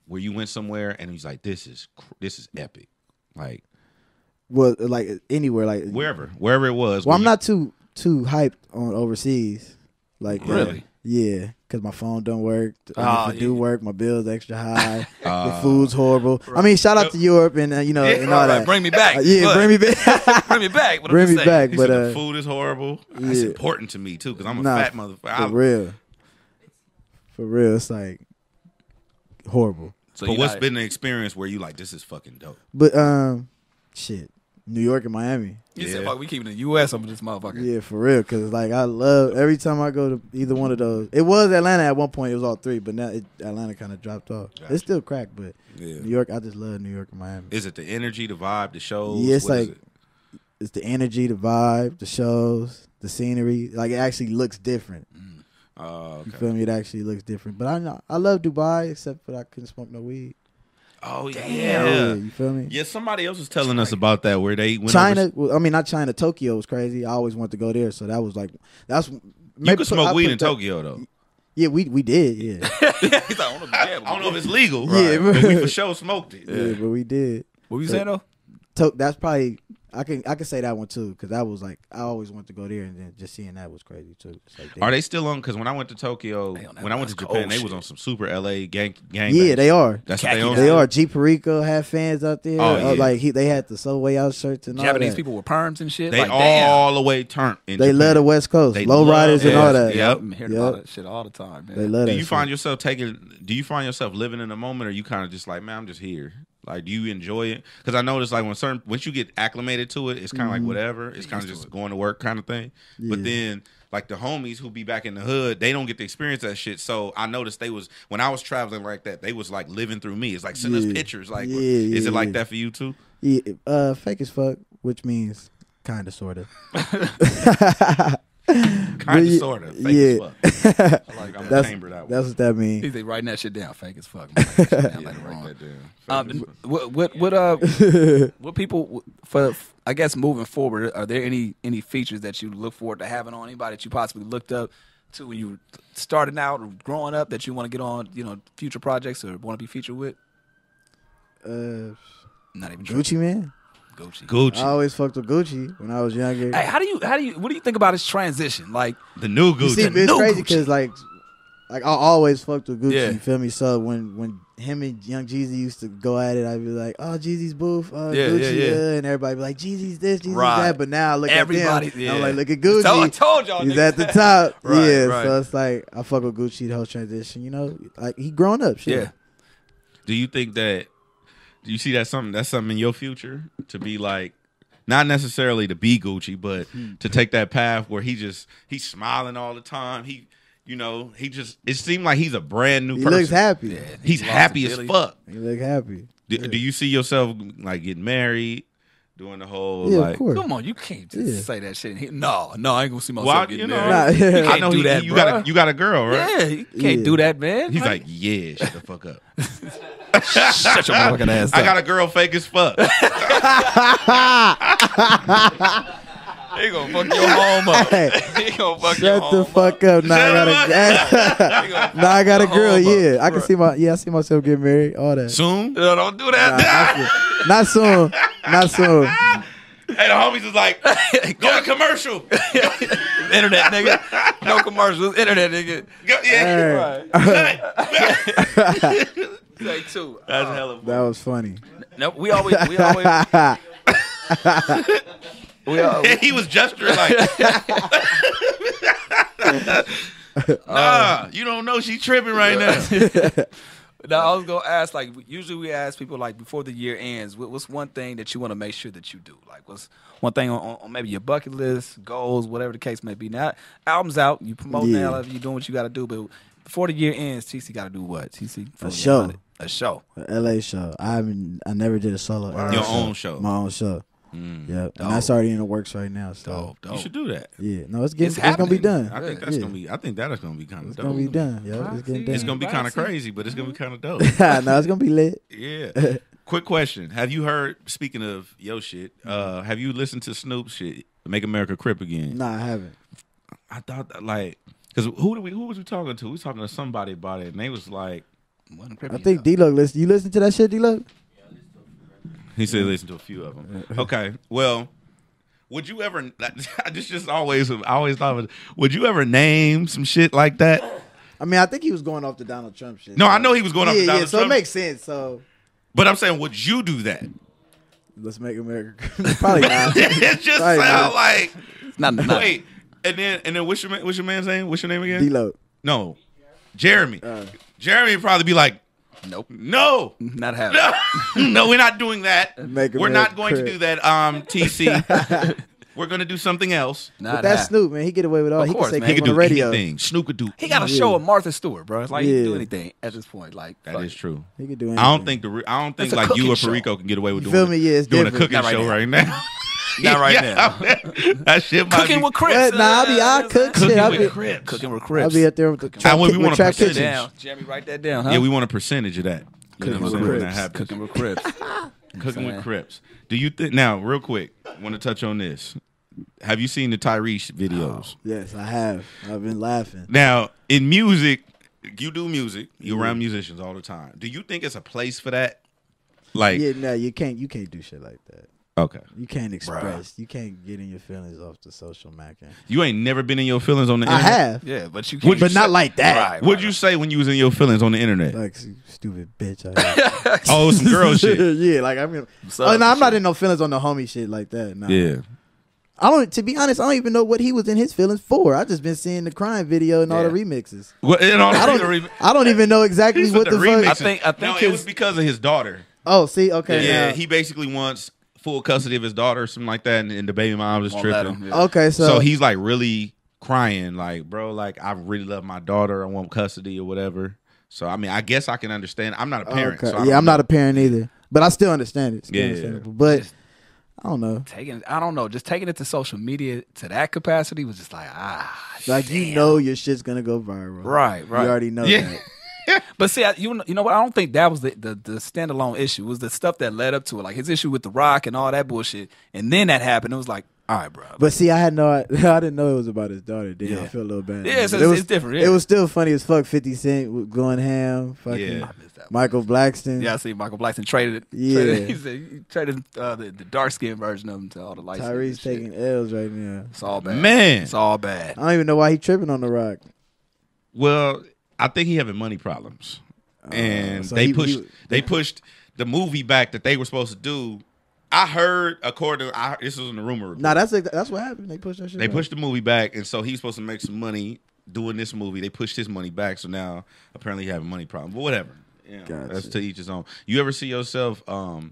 where you went somewhere and he's like, this is epic. Like, well, like anywhere, like wherever it was. Well, I'm not too hyped on overseas. Like, really? Yeah, because my phone don't work. If it do work, my bill's extra high. The food's horrible. Right. I mean, shout out to Europe and you know and all that. Bring me back. Bring me back. Bring me back. Bring me back. But the food is horrible. That's important to me too, because I'm a fat motherfucker. For real, it's like horrible. So but what's been the experience where you like, this is fucking dope? But shit, New York and Miami. You said, fuck, we keeping the U.S. over this motherfucker. Yeah, for real. Because, like, I love every time I go to either one of those. It was Atlanta at one point. It was all three. But now Atlanta kind of dropped off. Gotcha. It's still cracked, but New York, I just love New York and Miami. Is it the energy, the vibe, the shows? Yeah, it's the energy, the vibe, the shows, the scenery. Like, it actually looks different. Okay. You feel me? It actually looks different. But I love Dubai, except for I couldn't smoke no weed. Oh, damn. Yeah. You feel me? Yeah, somebody else was telling us about that where they went China. I mean, not China. Tokyo was crazy. I always wanted to go there, so that was like you could smoke weed in Tokyo though. Yeah, we did. Yeah. He's like, I don't know if it's legal. Yeah, but we for sure smoked it. Yeah, but we did. What were you saying though? That's probably I can say that one too, because that was like I always wanted to go there, and then just seeing that was crazy too. Like, are they still on? Because when I went to Tokyo, when I went to Japan, they was on some super LA gang. Yeah, they are. That's what they on. They are. G Perico had fans out there. Oh, yeah. Like they had the Subway out shirts and all that. Japanese people with perms and shit. They like, all the way turned. They love the West Coast, low riders and all that. Yep, I'm hearing about that shit all the time. Man. They love that. Do you find yourself living in the moment, or you kind of just like, man, I'm just here? Like, do you enjoy it? Because I noticed, like, once you get acclimated to it, it's kind of like whatever. It's kind of just going to work kind of thing. Yeah. But then, like, the homies who be back in the hood, they don't get to experience that shit. So I noticed when I was traveling like that, they was like living through me. It's like send us pictures. Like, is it like that for you too? Yeah, fake as fuck, which means kind of, sort of. Kind of, sort of. Fake as fuck. I like, I'm that's chambered out. That's what that means. He's writing that shit down. Fake as fuck. Write that down. What people for? I guess moving forward, are there any features that you look forward to having on? Anybody that you possibly looked up to when you were starting out or growing up that you want to get on, future projects or want to be featured with? Not even Gucci Man. Gucci. I always fucked with Gucci when I was younger. Hey, what do you think about his transition? Like the new Gucci. You see, it's crazy because like I always fucked with Gucci. Yeah. You feel me? So when him and Young Jeezy used to go at it, I'd be like, "Oh, Jeezy's booth, Gucci," and everybody be like, "Jeezy's this, Jeezy's that." But now I look at them, I'm like, "Look at Gucci." I told y'all, he's at the top. Right. So it's like I fuck with Gucci the whole transition. You know, like he grown up. Shit. Yeah. Do you think that? Do you see that's something in your future to be like? Not necessarily to be Gucci, but to take that path where he's smiling all the time. It seemed like he's a brand new person. He looks happy. Yeah, he's happy as fuck. He look happy. Do you see yourself like getting married, doing the whole of like? course. Come on, you can't just say that shit. No, I ain't gonna see myself getting married. Nah, You can't I know do that, you bro. got a girl, right? Yeah, you can't do that, man. He's like, yeah, shut the fuck up. Shut your motherfucking ass up. I got a girl fake as fuck. He gonna fuck your home up. He gonna fuck your home Shut the fuck up. Now I got a girl. Yeah, I can see I see myself getting married. All that. Soon? No, don't do that. Not soon. Not soon. Hey, the homies is like, go to commercial. Internet, nigga. No commercials. Internet, nigga. Right. Take two. That's hella fun. That was funny. No, we always. He was gesturing like, nah, you don't know she tripping right now. Now I was gonna ask, like, usually we ask people like before the year ends, what's one thing that you want to make sure that you do? Like, what's one thing on maybe your bucket list, goals, whatever the case may be. Now, album's out, you promoting now, you doing what you got to do, but before the year ends, TC got to do what? TC a show, a show, a LA show. I never did a solo. Wow. Your own show, my own show. Yeah, and that's already in the works right now. So you should do that. Yeah, no, it's gonna be done. I think that's gonna be. I think that is gonna be kind of dope. It's gonna be done. Yeah, it's getting done. It's gonna be kind of crazy, but it's gonna be kind of dope. No, it's gonna be lit. Yeah. Quick question: have you heard? Speaking of yo shit, have you listened to Snoop's shit, "Make America Crip Again"? Nah, I haven't. I thought that, like, because who was we talking to? We was talking to somebody about it, and they was like, I think D-Lo listen. You listen to that shit, D-Lo? He said listen to a few of them. Okay, well, would you ever? I always thought of it. Would you ever name some shit like that? I mean, I think he was going off the Donald Trump shit. No, I know he was going off the Donald Trump. So it makes sense. So, but I'm saying, would you do that? Let's make America. Probably not. It just sounds like not. Wait, and then what's your man's name? What's your name again? D-Lo. No, Jeremy. Jeremy would probably be like, nope. No. Not happening. No, we're not doing that. We're not going to do that, TC. We're going to do something else. But that's Snoop, man. He get away with all. Of course, he can say man. He could on the do radio. anything. Snoop could do. He got a show with Martha Stewart, bro. It's like he can do anything at this point. Like that is true. He could do anything. I don't think like you or Perico can get away with doing a cooking show right now. Not right now. That shit might Cooking with Crips. I'll cook shit. Cooking with Crips. I'll be out there with the track. We want a percentage. Down. Jeremy, write that down, huh? Yeah, we want a percentage of that. Cooking with Crips. Cooking with Crips. Cooking with Crips. Do you think now, real quick, I want to touch on this. Have you seen the Tyrese videos? Yes, I have. I've been laughing. Now, in music, you do music. You're around musicians all the time. Do you think it's a place for that? Like, yeah, no, you can't do shit like that. Okay. You can't express. You can't get in your feelings off the social Maccin. You ain't never been in your feelings on the internet? I have. Yeah, but you can't. But not like that. What'd you say when you was in your feelings on the internet? Like, stupid bitch. Oh, some girl shit. Yeah, like, I mean. I'm not in no feelings on the homie shit like that. Nah. Yeah. To be honest, I don't even know what he was in his feelings for. I just been seeing the crime video and all the remixes. Well, I don't even know exactly what the fuck. I think it was because of his daughter. Oh, see, okay. Yeah, he basically wants full custody of his daughter or something like that, and the baby mom is tripping. Okay, so he's like really crying, like, bro, like, I really love my daughter, I want custody or whatever. So I mean, I guess I can understand. I'm not a parent. Okay. So I'm not a parent either, but I still understand it. Understandable. But I don't know. Just taking it to social media to that capacity was just like, like, damn. You know your shit's gonna go viral. Right. You already know that. But see, you know what? I don't think that was the standalone issue. It was the stuff that led up to it, like his issue with The Rock and all that bullshit. And then that happened. It was like, All right, bro. But see, I didn't know it was about his daughter. Then I feel a little bad. Yeah, it's different. Yeah. It was still funny as fuck. 50 Cent going ham. Fucking Michael Blackston. Yeah, I see Michael Blackston traded it. Yeah. He traded the dark skinned version of him to all the light. Tyrese taking L's right now. It's all bad. Man. It's all bad. I don't even know why he tripping on The Rock. Well, I think he having money problems. And so they pushed the movie back that they were supposed to do. I heard, this was in the rumor report. Nah, that's what happened. They pushed that shit They back. pushed the movie back, and so he's supposed to make some money doing this movie. They pushed his money back, so now apparently he having money problems. But whatever. You know, Gotcha. That's to each his own. You ever see yourself, not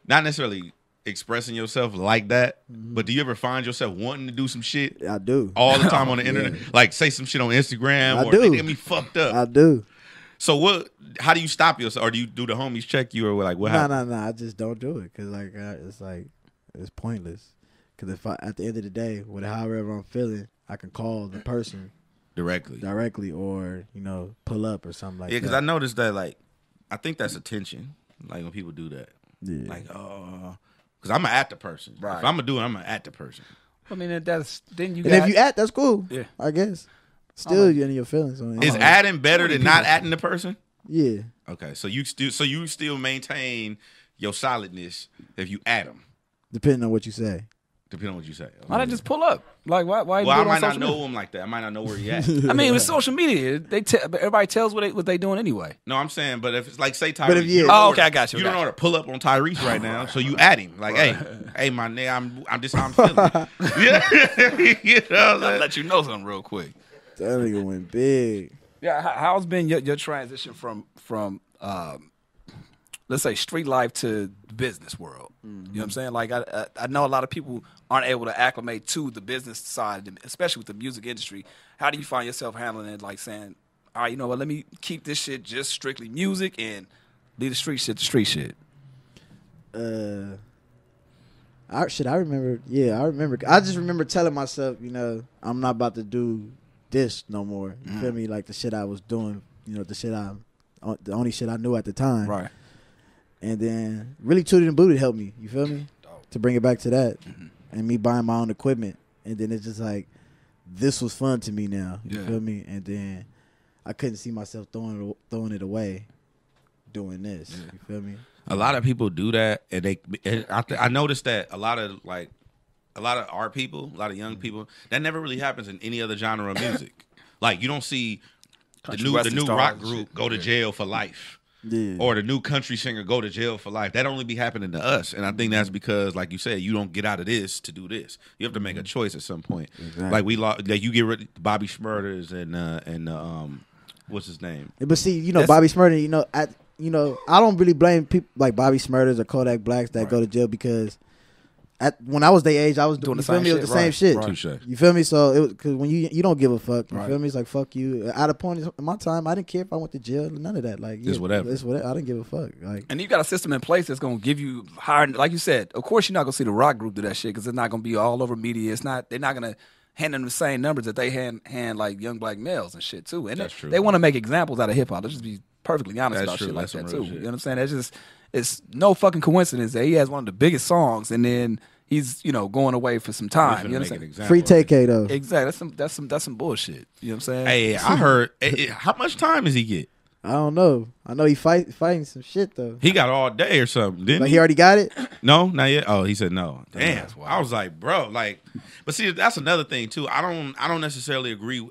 necessarily expressing yourself like that, but do you ever find yourself wanting to do some shit? I do. All the time on the internet? Like say some shit on Instagram I or do. they get me fucked up. I do. So how do you stop yourself? Or do you do the homies check you or like what happens? No. I just don't do it because it's pointless. Because at the end of the day, however I'm feeling, I can call the person directly, or pull up or something like that. Yeah, because I noticed that I think that's attention. Like when people do that, yeah. Because I'm gonna at the person. Right. If I'm gonna do it, I'm gonna at the person. I mean, if you at, that's cool. Yeah, I guess. Still, you're in your feelings. Is adding better than not atting the person? Yeah. Okay, so you still maintain your solidness if you add them, depending on what you say. Depending on what you say. Okay. Why not just pull up? Like why? Well, I might not know him like that. I might not know where he at. I mean, with social media, everybody tells what they doing anyway. No, I'm saying, but if it's like say Tyrese, But if okay, I got you. You don't know how to pull up on Tyrese right now, so you add him. Like, hey, my nigga, I'm just how I'm feeling. Yeah, I'll let you know something real quick. That nigga went big. Yeah, how's been your transition from let's say street life to the business world? You know what I'm saying? Like I know a lot of people aren't able to acclimate to the business side, especially with the music industry. How do you find yourself handling it? Like saying, all right, you know what? Let me keep this shit just strictly music and leave the street shit to street shit. I remember. Yeah, I remember. I just remember telling myself, I'm not about to do this no more. You feel me? Like the shit I was doing, the only shit I knew at the time. Right. And then really Tooted and Booted helped me. You feel me? To bring it back to that. And me buying my own equipment. And then it's just like, this was fun to me now. You feel me? And then I couldn't see myself throwing it away doing this. Yeah. You feel me? A lot of people do that, and I noticed that a lot of art people, a lot of young people, that never really happens in any other genre of music. Like you don't see the new rock group go to jail for life. Yeah. Or the new country singer go to jail for life. That only be happening to us, and I think that's because, like you said, you don't get out of this to do this. You have to make a choice at some point. Exactly. Like you get rid of Bobby Shmurda's and what's his name? But see, Bobby Shmurda, I don't really blame people like Bobby Shmurda's or Kodak Blacks that go to jail because when I was their age, I was doing the same shit. Right. You feel me? So it was because when you don't give a fuck, you feel me? It's like fuck you. At a point in my time, I didn't care if I went to jail. None of that. Like it's whatever. I didn't give a fuck. Like, and you got a system in place that's gonna give you higher. Like you said, of course you're not gonna see the rock group do that shit because it's not gonna be all over media. They're not gonna hand them the same numbers that they hand like young black males and shit too. And they want to make examples out of hip hop. Let's just be perfectly honest about shit like that too. You know what I'm saying? It's no fucking coincidence that he has one of the biggest songs and then he's going away for some time. You know what I'm saying? Free TK though. Exactly. That's some bullshit. You know what I'm saying? Hey, I heard. How much time does he get? I don't know. I know he fighting some shit though. He got all day or something, didn't he? He already got it? No, not yet. Oh, he said no. Damn. I was like, bro, but see, that's another thing too. I don't necessarily agree.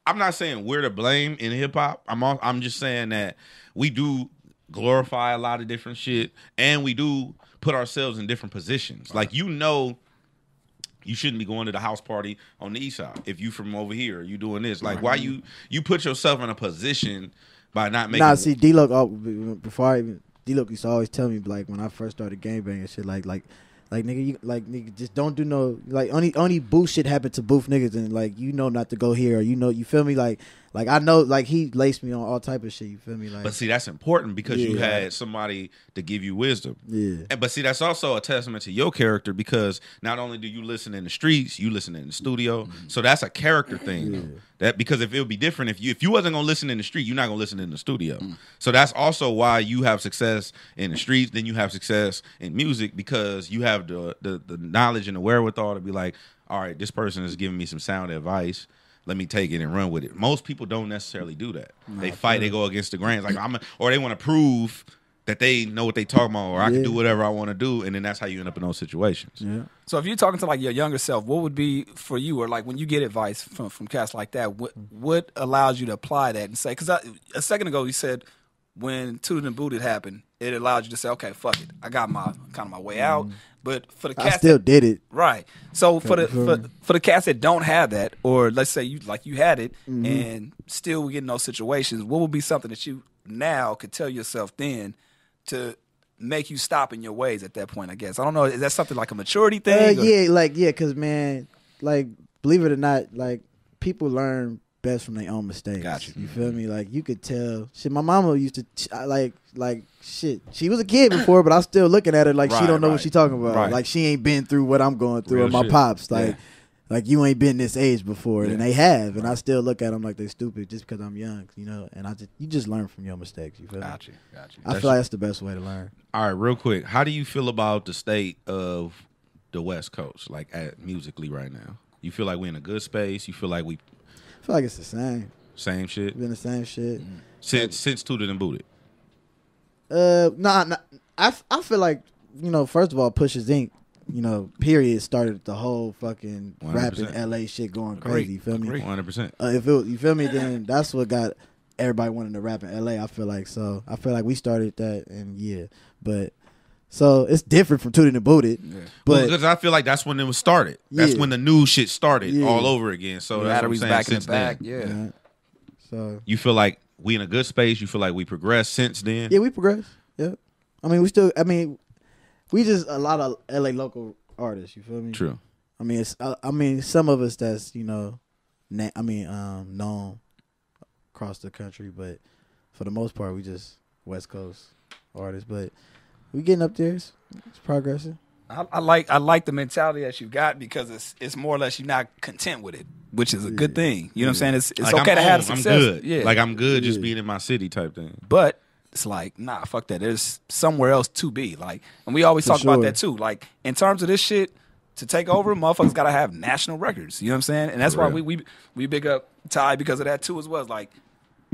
I'm not saying we're to blame in hip hop. I'm just saying that we do glorify a lot of different shit, and we do put ourselves in different positions. Like you shouldn't be going to the house party on the east side if you from over here. You doing this? Like why you put yourself in a position by not making. Nah, see, D-Loc used to always tell me like when I first started gangbanging shit like nigga, just don't do no only booth shit happen to booth niggas and not to go here or you feel me like Like I know, like he laced me on all type of shit. You feel me? Like, but see, that's important because you had somebody to give you wisdom. Yeah. But see, that's also a testament to your character because not only do you listen in the streets, you listen in the studio. So that's a character thing. Though. That because if it would be different if you wasn't gonna listen in the street, you're not gonna listen in the studio. So that's also why you have success in the streets. Then you have success in music because you have the knowledge and the wherewithal to be like, all right, this person is giving me some sound advice. Let me take it and run with it. Most people don't necessarily do that. They fight. They go against the grain. Like or they want to prove that they know what they talking about, or I can do whatever I want to do, and then that's how you end up in those situations. Yeah. So if you're talking to like your younger self, what would be for you, or like when you get advice from cats like that, what allows you to apply that and say? Because a second ago you said when Toot and Booted happened, it allowed you to say, okay, fuck it, I got my way out. But for the cats, I still did it. Right. So for the cats that don't have that, or let's say you had it and still get in those situations, what would be something that you now could tell yourself then to make you stop in your ways at that point? I guess I don't know. Is that something like a maturity thing? Because man, like believe it or not, like people learn best from their own mistakes. Gotcha. You feel me? Like you could tell. Shit, my mama used to like shit. She was a kid before, but I still looking at her like she don't know what she talking about. Right. Like she ain't been through what I'm going through. Real Or my shit. pops like you ain't been this age before, and they have, and I still look at them like they stupid just because I'm young, you know. And you just learn from your mistakes. You feel me? Gotcha. I feel like that's the best way to learn. All right, real quick. How do you feel about the state of the West Coast, like musically right now? You feel like we're in a good space? You feel like we I feel like it's the same. Same shit? Been the same shit. Since Tooted and Booted? Nah. I feel like, you know, first of all, Push's Inc., you know, period, started the whole fucking 100%. rapping LA shit going crazy. You feel me? 100%. You feel me? Then that's what got everybody wanting to rap in LA. I feel like we started that, and but so it's different from Tooted and Booted. Yeah. But because I feel like that's when it was started. That's when the new shit started all over again. So that's what I'm saying. Back in Since the back, then. So you feel like we in a good space? You feel like we progressed since then? Yeah, we progressed. Yeah. We just a lot of LA local artists, you feel me? True. I mean some of us that's, you know, known across the country, but for the most part we just West Coast artists, but we getting up there. It's progressing. I like the mentality that you got because it's more or less you're not content with it, which is a good thing. You know what I'm saying? It's like okay to have success. I'm good. Yeah. Like I'm good just being in my city type thing. But it's like, nah, fuck that. There's somewhere else to be. Like, and we always talk about that too. Like, in terms of this shit, to take over, motherfuckers gotta have national records. You know what I'm saying? And that's why we big up Ty because of that too as well. It's like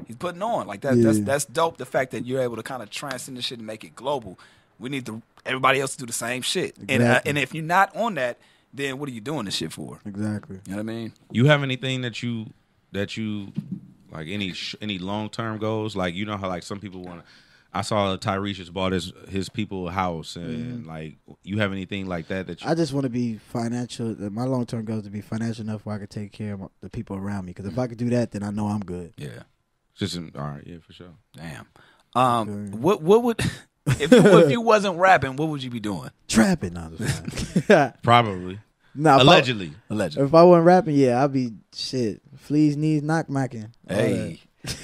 he's putting on. Like that's dope. The fact that you're able to kind of transcend this shit and make it global. We need everybody else to do the same shit. Exactly. And if you're not on that, then what are you doing this shit for? Exactly. You know what I mean? You have anything that you like any long term goals? Like, you know how like some people want to. I saw Tyrese just bought his people a house, and like, you have anything like that you? I just want to be financial. My long term goal is to be financial enough where I could take care of the people around me. Because if I could do that, then I know I'm good. Yeah. All right, yeah, for sure. Damn. What would if you wasn't rapping, what would you be doing? Trapping, Probably. Nah, allegedly. If I wasn't rapping, I'd be shit. Fleas, knees, Knocc, Maccin. Hey.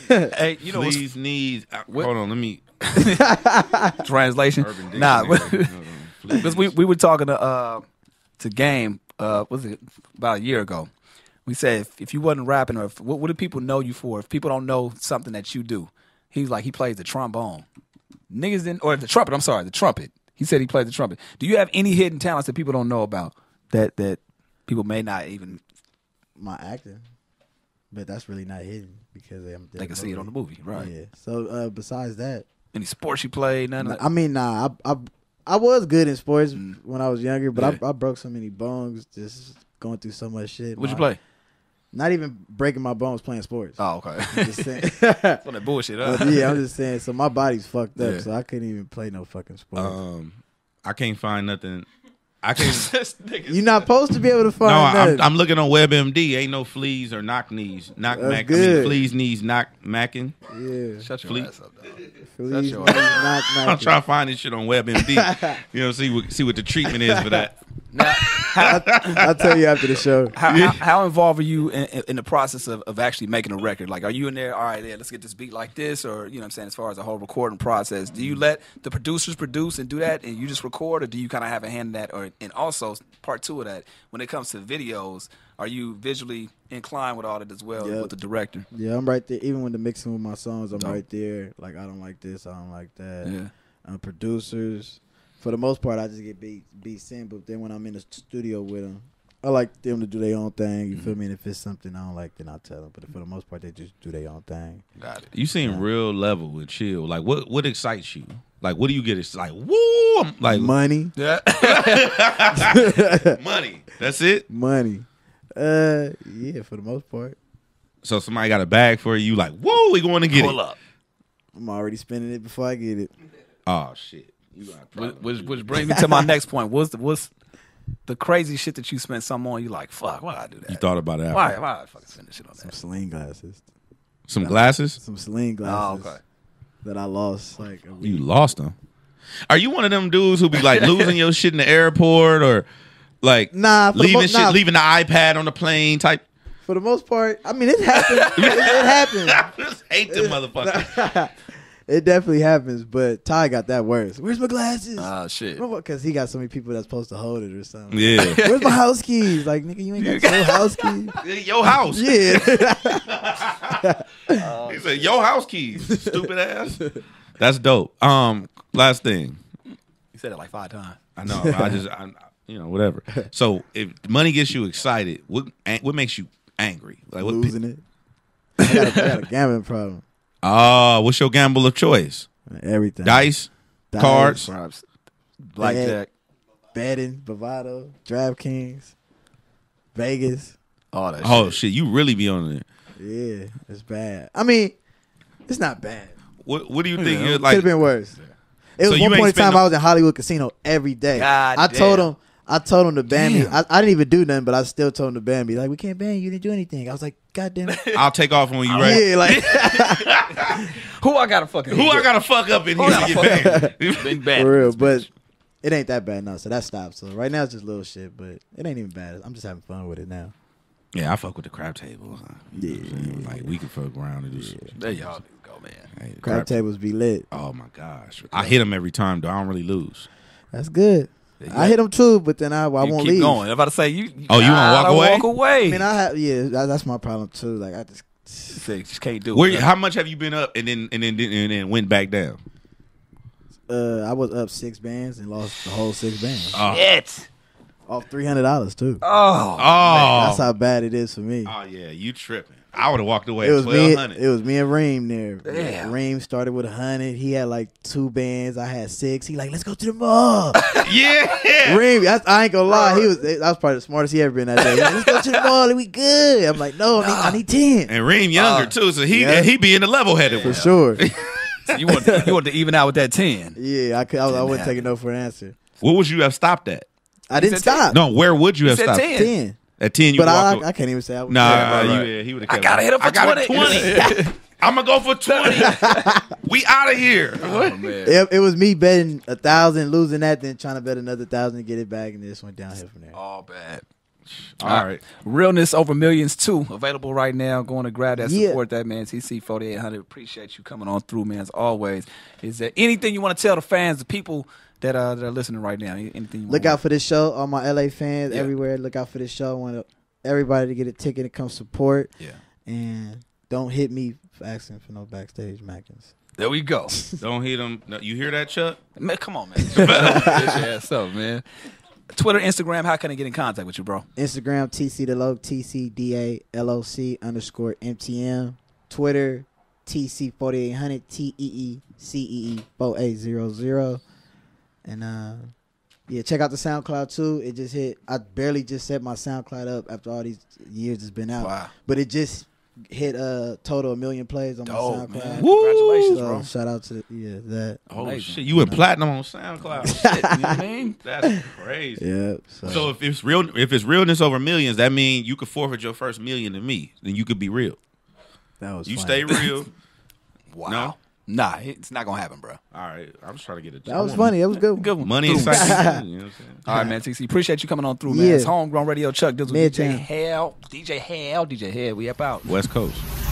Hey, you know Fleas, knees. Hold on, let me. Translation. Nah, because we were talking to Game. Was it about a year ago? We said if you wasn't rapping, or what do people know you for? If people don't know something that you do, he's like he plays the trombone. Niggas didn't, or the trumpet. I'm sorry, the trumpet. He said he plays the trumpet. Do you have any hidden talents that people don't know about that people may not even? My acting, but that's really not hidden because they can see it on the movie, right? Yeah. So besides that, any sports you played? None of that? I mean, nah. I was good in sports when I was younger, but I broke so many bones just going through so much shit. What'd you play? Not even breaking my bones playing sports. Oh, okay. I'm just saying. That's all that bullshit, huh? Yeah, I'm just saying. So my body's fucked up, so I couldn't even play no fucking sport. I can't find nothing. I can't. You're not supposed to be able to find nothing. I'm looking on WebMD. Ain't no Fleas or Knocc knees. Knocc Mac. Fleas knees. Knocc Maccin. Yeah. Shut your ass up, dog. Fleas, Knocc Maccin. I'm trying to find this shit on WebMD. You know, see what the treatment is for that. Now, I'll tell you after the show. How involved are you in the process of actually making a record? Like, are you in there, all right, yeah, let's get this beat like this, or, you know what I'm saying, as far as the whole recording process, do you let the producers produce and do that, and you just record, or do you kind of have a hand in that? And also, part two of that, when it comes to videos, are you visually inclined with all that as well with the director? Yeah, I'm right there. Even when the mixing with my songs, I'm right there. Like, I don't like this, I don't like that. Yeah. Producers, for the most part, I just get beats in. But then when I'm in the studio with them, I like them to do their own thing. You feel me? And if it's something I don't like, then I'll tell them. But for the most part, they just do their own thing. Got it. You seem real level with chill. Like, what excites you? Like, what do you get? It's like, woo! Like Money. Yeah. Money. That's it? Money. Yeah, for the most part. So somebody got a bag for you, like, whoa, we going to get Pull it. up. I'm already spending it before I get it. Oh, shit. Which brings me to my next point. What's the crazy shit that you spent something on? You like, fuck, why I do that? You thought about it after. Why I fucking spend this shit on Some that? sling glasses. Some glasses? Some sling glasses. Oh, okay. That I lost. Like a week. You lost them. Are you one of them dudes who be like losing your shit in the airport or like leaving leaving the iPad on the plane type? For the most part, I mean, it happens. it happens. I just hate them motherfuckers. It definitely happens, but Ty got that worse. Where's my glasses? Oh, shit. Because he got so many people that's supposed to hold it or something. Yeah. Where's my house keys? Like, nigga, you ain't got no house keys. Your house. Yeah. He said, your house keys, stupid ass. That's dope. Last thing. You said it like 5 times. I know. Whatever. So if money gets you excited, what makes you angry? Like what? Losing it. I got a gambling problem. What's your gamble of choice? Everything. Dice, cards, blackjack, betting, bravado, DraftKings, Vegas. all that. Oh shit, you really be on it. Yeah, it's bad. I mean, it's not bad. What do you think? Could Like, have been worse. It was So you one ain't point in spend time no- I was in Hollywood Casino every day. God I told damn. him to ban me. I didn't even do nothing, but I still told him to ban me. Like, we can't ban you. You didn't do anything. I was like, God damn it. I'll take off when you ready. Yeah, like Who I gotta fucking Who I gotta fuck up in here to get banned? Big bad. for real. But it ain't that bad now, so that stopped. So right now it's just little shit, but it ain't even bad. I'm just having fun with it now. Yeah, I fuck with the crab tables. Yeah. Like we can fuck around and do shit. There y'all go, man. Hey, the Crab tables be lit. Oh my gosh, I hit them every time though. I don't really lose. That's good. I hit them too, but then I won't keep leave. going. I'm about to say you. Oh, you wanna walk away? Walk away. I mean, that's my problem too. Like I just can't do Where? it. How much have you been up and then went back down? I was up 6 bands and lost the whole 6 bands. Shit. Off $300 too. Oh. That's how bad it is for me. Oh yeah, you tripping? I would have walked away. It was me. $1,200. It was me and Reem there. Damn. Reem started with 100. He had like 2 bands. I had 6. He like, let's go to the mall. Yeah. Reem, I ain't gonna lie. That was probably the smartest he ever been that day. He like, let's go to the mall and we good. I'm like, no, I need 10 And Reem younger too, so he be in the level headed for sure. So you want to even out with that 10? Yeah, I wouldn't take no for an answer. What would you have stopped at? I didn't stop. No, where would you have said stopped? 10. 10. At 10, you But walk I can't even say I was. Nah, right. he would have I kept gotta hit him for I got 20. a 20. I'm gonna go for 20. We out of here. Oh, man. It was me betting 1,000, losing that, then trying to bet another 1,000 to get it back, and it just went downhill from there. All bad. All right. Realness Over Millions 2 available right now. Going to grab that, Yeah. support that, man. TEECEE4800. Appreciate you coming on through, man. As always. Is there anything you want to tell the fans, the people that are listening right now? Anything you Look out for this show, all my LA fans Yeah. everywhere. Look out for this show. I want everybody to get a ticket and come support. Yeah. And don't hit me for asking for no backstage Maccins. There we go. Don't hit him. No, you hear that, Chuck? Man, come on, man. Get your ass up, man. Twitter, Instagram, how can I get in contact with you, bro? Instagram, TCDaloc, TCDALOC_MTM. Twitter, TEECEE4800, TEECEE4800. And yeah, check out the SoundCloud too. It just hit. I barely just set my SoundCloud up after all these years it's been out. Wow. But it just hit a total 1 million plays on my Dope, SoundCloud. man. Congratulations, So bro. shout out to that. Oh Amazing. shit, you went platinum on SoundCloud. Shit, you know what I mean? That's crazy. Yeah. So if it's realness over millions, that means you could forfeit your first million to me. Then you could be real. that was You funny. stay real. Wow. No? Nah, it's not gonna happen, bro. All right, I'm just trying to get it. That was funny. That was good. Good one. Money and excitement. You know what I'm saying? All right, man. TC, appreciate you coming on through, man. Yeah. It's Homegrown Radio. Chuck Dizzle Midtown. DJ Hed. DJ Hed. We up out. West Coast.